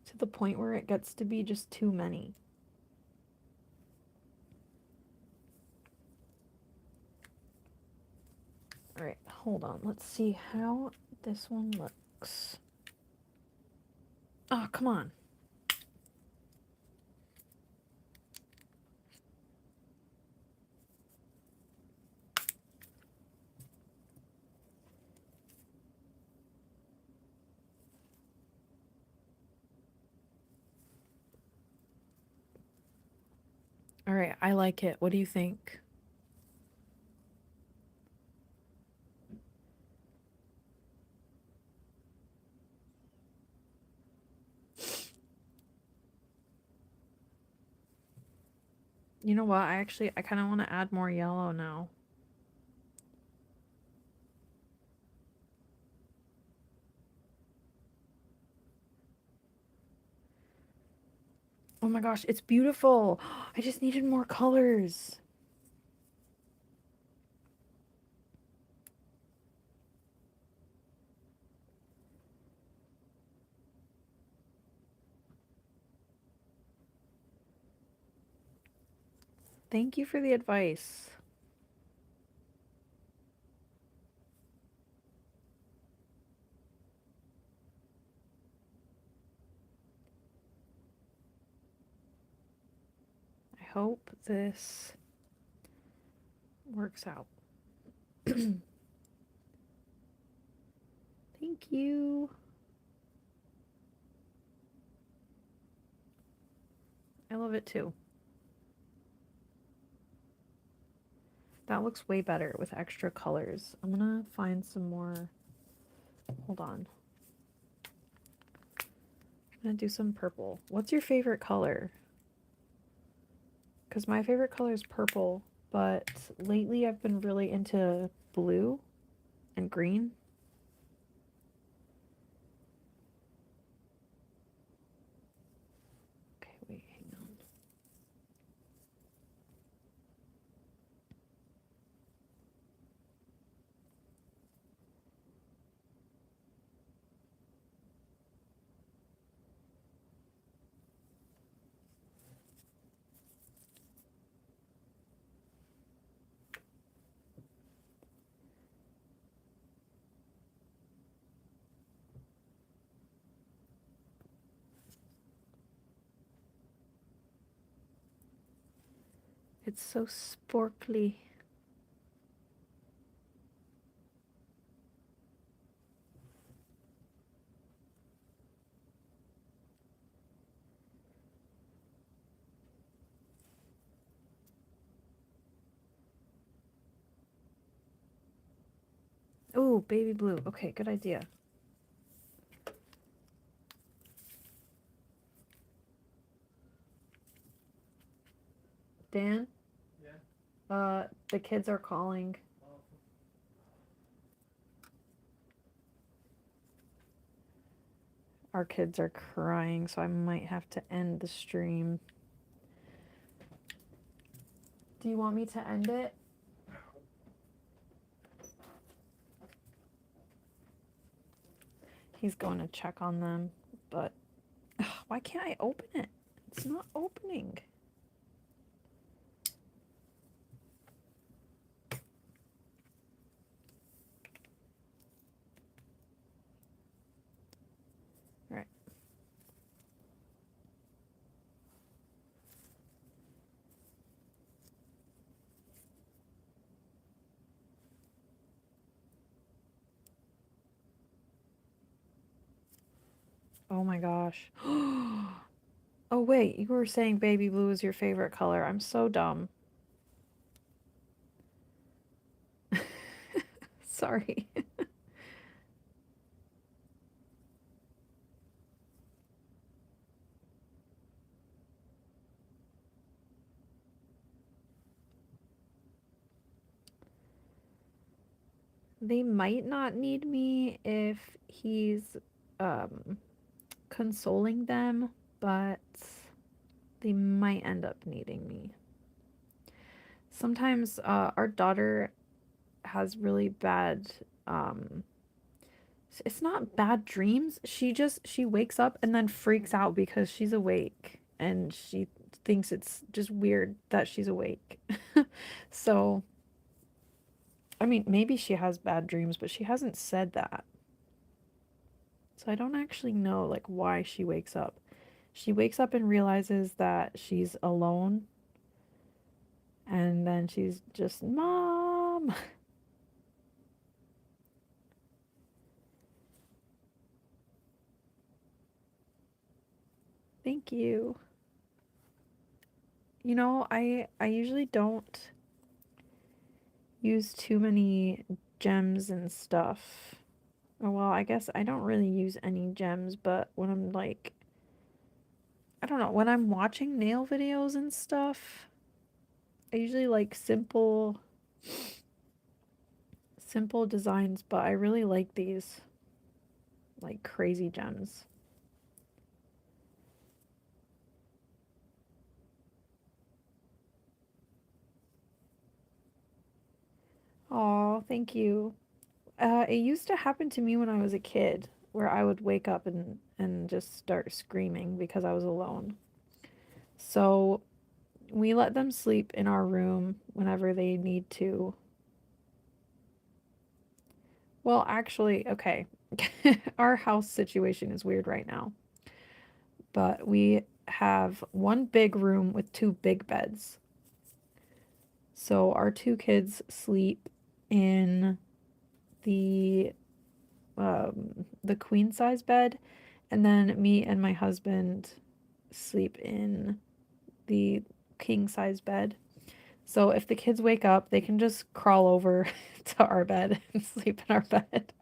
To the point where it gets to be just too many. All right, hold on. Let's see how this one looks. Oh, come on. All right, I like it. What do you think? You know what? I kind of want to add more yellow now. Oh my gosh, it's beautiful. I just needed more colors. Thank you for the advice. I hope this works out. Thank you. I love it too. That looks way better with extra colors. I'm gonna find some more. Hold on. I'm gonna do some purple. What's your favorite color? Because my favorite color is purple, but lately I've been really into blue and green. Okay, wait, hang on. It's so sparkly. Oh, baby blue. Okay, good idea. Dan? Yeah. The kids are calling. Our kids are crying, so I might have to end the stream. Do you want me to end it? He's going to check on them, but why can't I open it? It's not opening. All right. Oh my gosh. Oh wait, you were saying baby blue is your favorite color. I'm so dumb. Sorry. They might not need me if he's consoling them, but they might end up needing me. Sometimes our daughter has really bad it's not bad dreams. She wakes up and then freaks out because she's awake and she thinks it's just weird that she's awake. So, I mean, maybe she has bad dreams, but she hasn't said that. So I don't actually know like why she wakes up. She wakes up and realizes that she's alone and then she's just, "Mom." Thank you. You know, I usually don't use too many gems and stuff. Oh, well, I guess I don't really use any gems, but when I'm like, I don't know, when I'm watching nail videos and stuff, I usually like simple designs, but I really like these like crazy gems. Aw, thank you. It used to happen to me when I was a kid, where I would wake up and just start screaming because I was alone. So we let them sleep in our room whenever they need to. Well, actually, okay. Our house situation is weird right now, but we have one big room with two big beds. So our two kids sleep in the the queen size bed, and then me and my husband sleep in the king size bed. So if the kids wake up, they can just crawl over to our bed and sleep in our bed.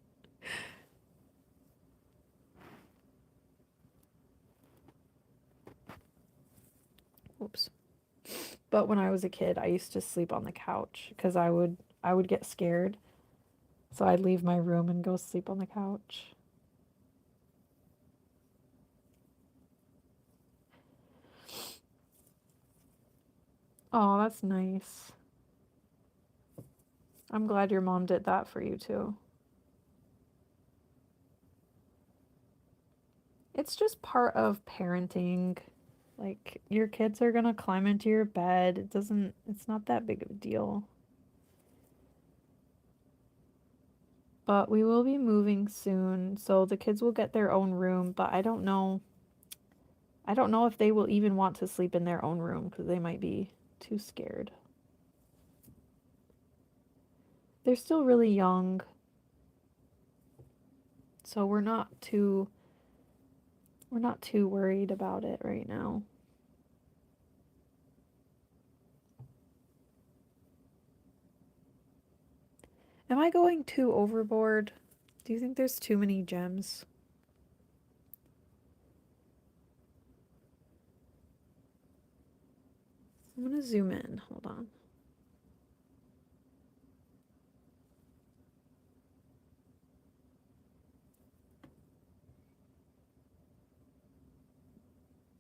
Oops. But when I was a kid, I used to sleep on the couch because I would get scared. So I'd leave my room and go sleep on the couch. Oh, that's nice. I'm glad your mom did that for you too. It's just part of parenting. Like, your kids are gonna climb into your bed. It's not that big of a deal. But we will be moving soon, so the kids will get their own room, but I don't know. I don't know if they will even want to sleep in their own room because they might be too scared. They're still really young, so we're not too worried about it right now. Am I going too overboard? Do you think there's too many gems? I'm gonna zoom in. Hold on.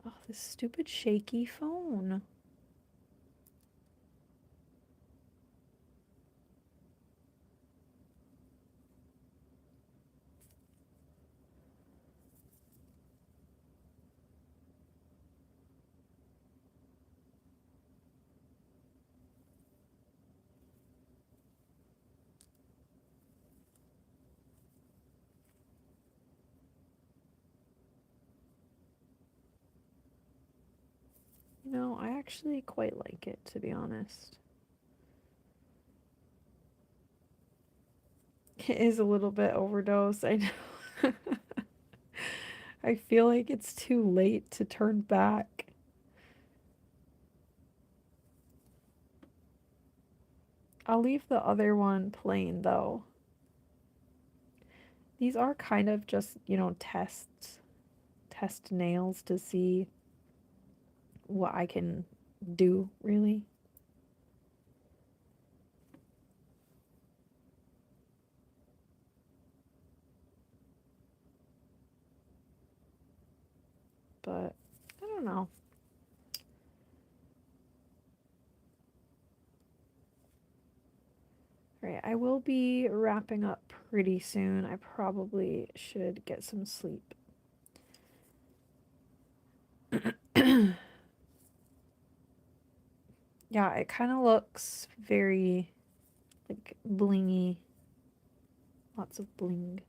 Oh, this stupid shaky phone. I actually quite like it, to be honest. It is a little bit overdosed, I know. I feel like it's too late to turn back. I'll leave the other one plain though. These are kind of just, test nails to see what I can do, really. But I don't know. All right, I will be wrapping up pretty soon. I probably should get some sleep. Yeah, it kind of looks very like blingy. Lots of bling.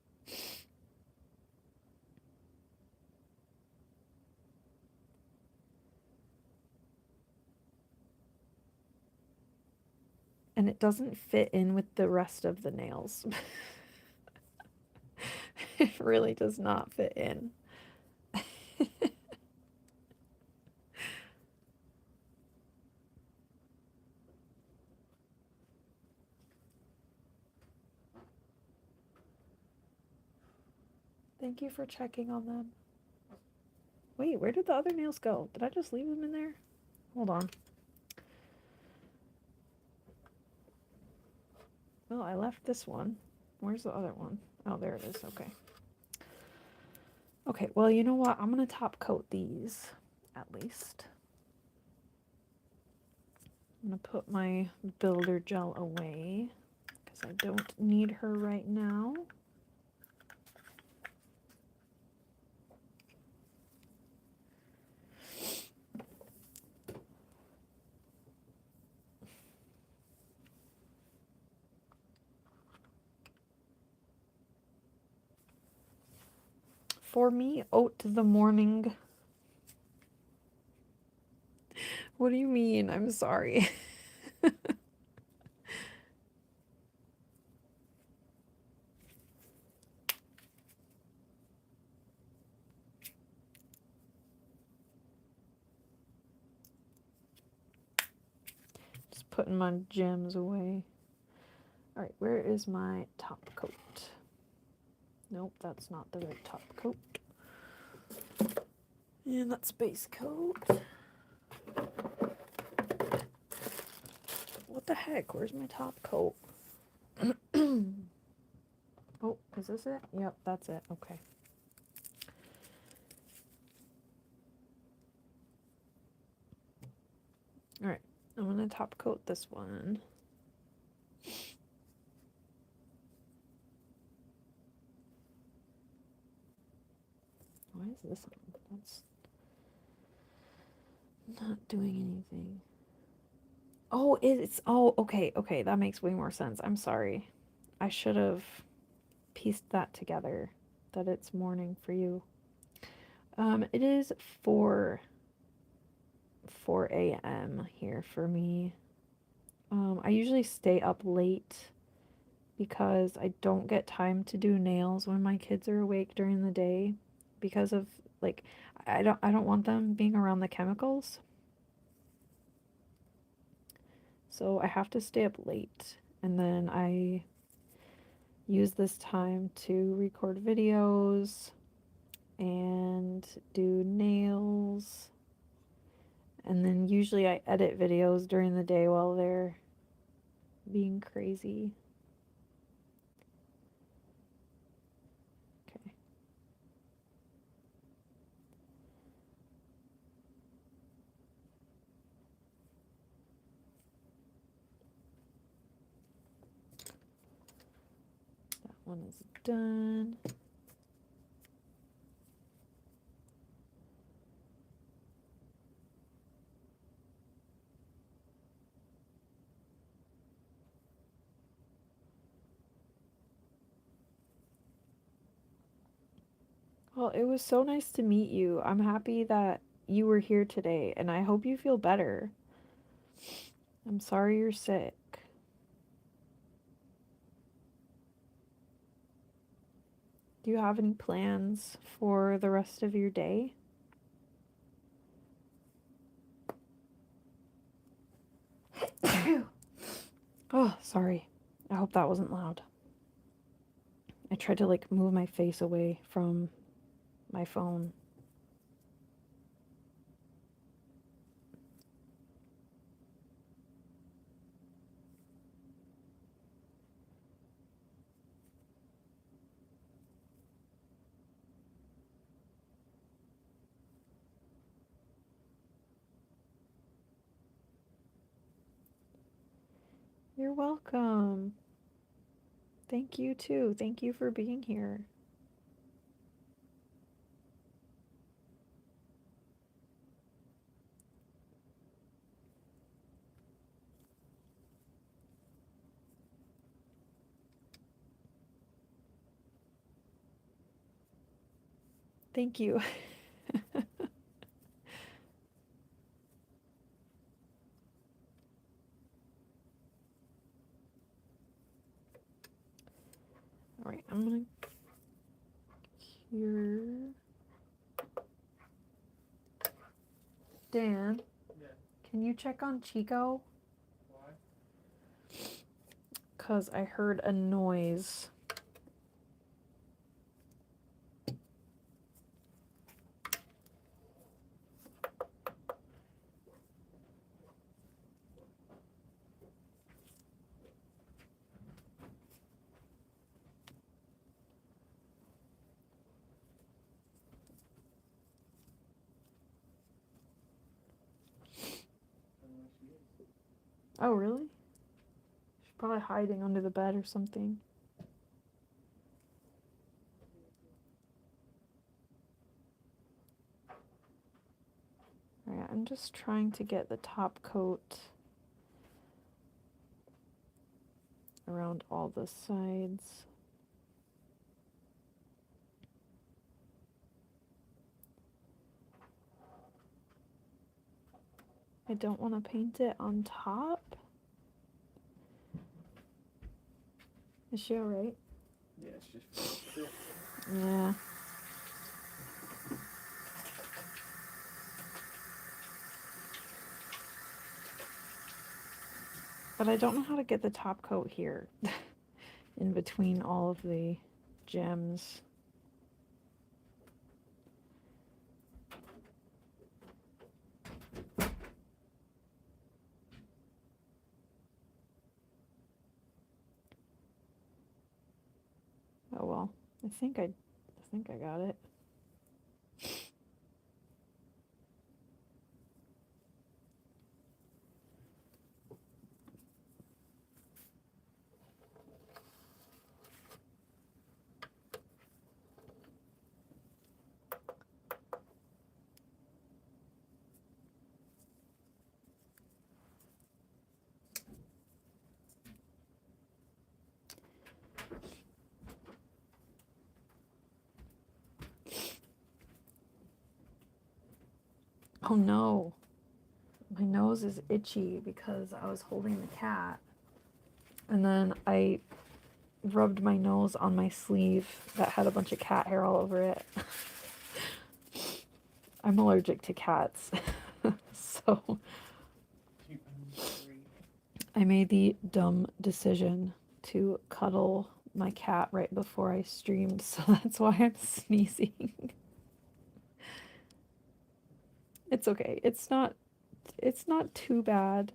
And it doesn't fit in with the rest of the nails. It really does not fit in. Thank you for checking on them. Wait, where did the other nails go? Did I just leave them in there? Hold on. Well, I left this one. Where's the other one? Oh, there it is. Okay. Okay, well, you know what? I'm going to top coat these, at least. I'm going to put my builder gel away, because I don't need her right now. For me, oat the morning. What do you mean? I'm sorry. Just putting my gems away. Alright, where is my top coat? Nope, that's not the right top coat. And that's base coat. What the heck? Where's my top coat? Oh, is this it? Yep, that's it. Okay. Alright, I'm gonna top coat this one. Why is this one? That's not doing anything. Oh, okay, that makes way more sense. I'm sorry. I should have pieced that together, that it's morning for you. It is 4 a.m. here for me. I usually stay up late because I don't get time to do nails when my kids are awake during the day because of, like, I don't want them being around the chemicals. So I have to stay up late, and then I use this time to record videos and do nails, and then usually I edit videos during the day while they're being crazy. Okay. That one is done. Well, it was so nice to meet you. I'm happy that you were here today, and I hope you feel better. I'm sorry you're sick. Do you have any plans for the rest of your day? Oh, sorry. I hope that wasn't loud. I tried to, like, move my face away from my phone. You're welcome. Thank you too. Thank you for being here. Thank you. All right, I'm gonna cure. Dan, yeah. Can you check on Chico? Why? Because I heard a noise. Oh, really? She's Probably hiding under the bed or something. Alright, I'm just trying to get the top coat around all the sides. I don't want to paint it on top. Is she alright? Yeah, it's just sick. Yeah. But I don't know how to get the top coat here in between all of the gems. Oh well, I think I got it. Oh no. My nose is itchy because I was holding the cat. And then I rubbed my nose on my sleeve that had a bunch of cat hair all over it. I'm allergic to cats. So I made the dumb decision to cuddle my cat right before I streamed, so that's why I'm sneezing. It's okay. It's not too bad.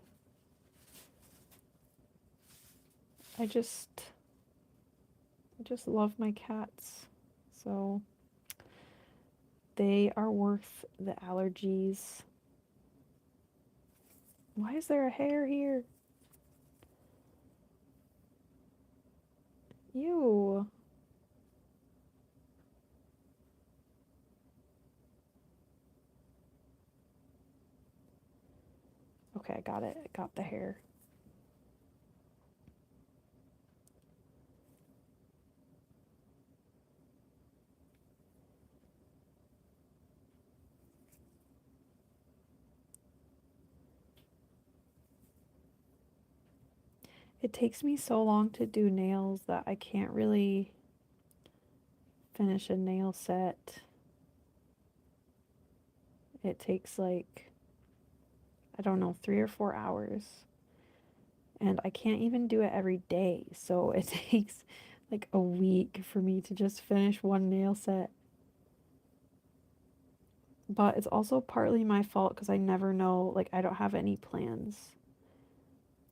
I just love my cats. So they are worth the allergies. Why is there a hair here? Ew. Okay, I got it. I got the hair. It takes me so long to do nails that I can't really finish a nail set. It takes like, I don't know, 3 or 4 hours. And I can't even do it every day. So it takes like a week for me to just finish one nail set. But it's also partly my fault because I never know, like, I don't have any plans.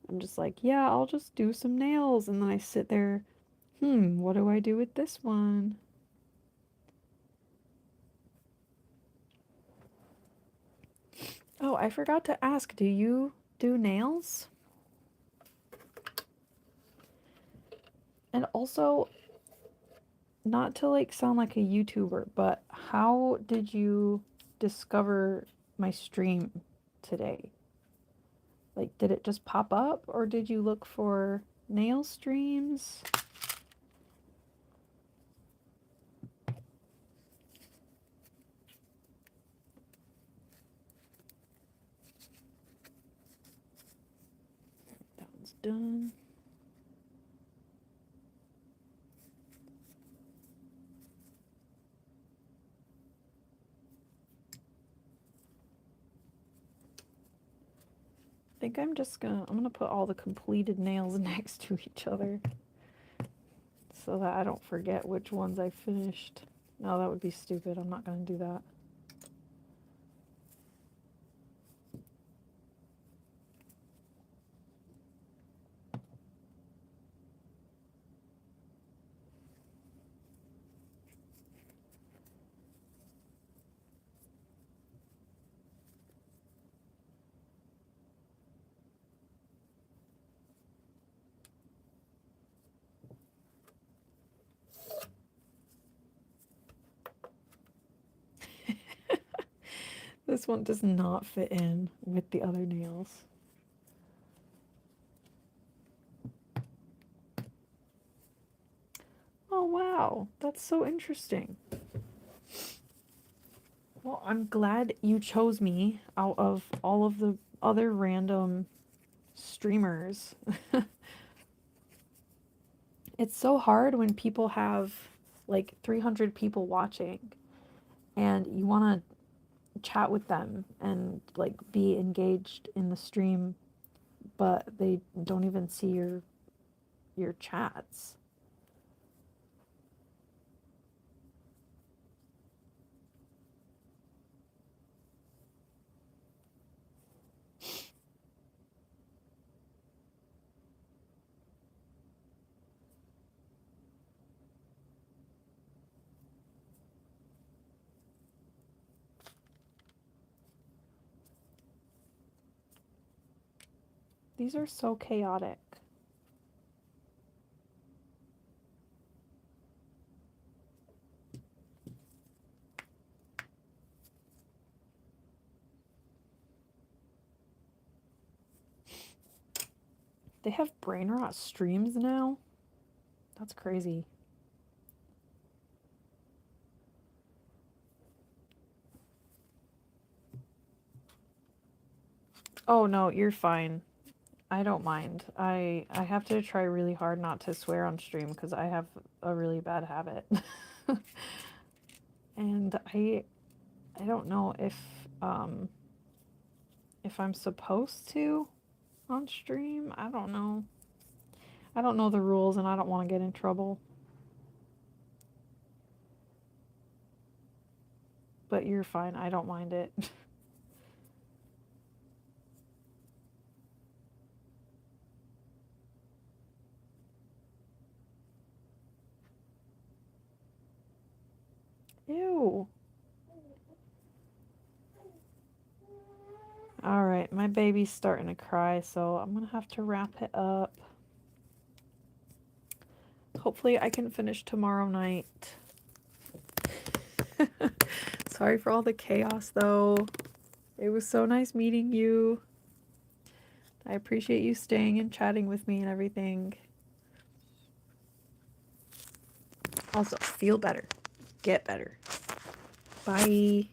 I'm just like, yeah, I'll just do some nails. And then I sit there, what do I do with this one? Oh, I forgot to ask, do you do nails? And also, not to like sound like a YouTuber, but how did you discover my stream today? Like, did it just pop up or did you look for nail streams? That one's done. I think I'm gonna put all the completed nails next to each other so that I don't forget which ones I finished. No, that would be stupid. I'm not gonna do that. This one does not fit in with the other nails. Oh, wow. That's so interesting. Well, I'm glad you chose me out of all of the other random streamers. It's so hard when people have like 300 people watching and you want to chat with them and like be engaged in the stream, but they don't even see your chats. These are so chaotic. They have brain rot streams now? That's crazy. Oh no, you're fine. I don't mind. I have to try really hard not to swear on stream because I have a really bad habit. And I don't know if I'm supposed to on stream. I don't know. I don't know the rules and I don't want to get in trouble. But you're fine. I don't mind it. Ew. All right, my baby's starting to cry, so I'm gonna have to wrap it up. Hopefully I can finish tomorrow night. Sorry for all the chaos, though. It was so nice meeting you. I appreciate you staying and chatting with me and everything. Also, feel better. Get better. Bye.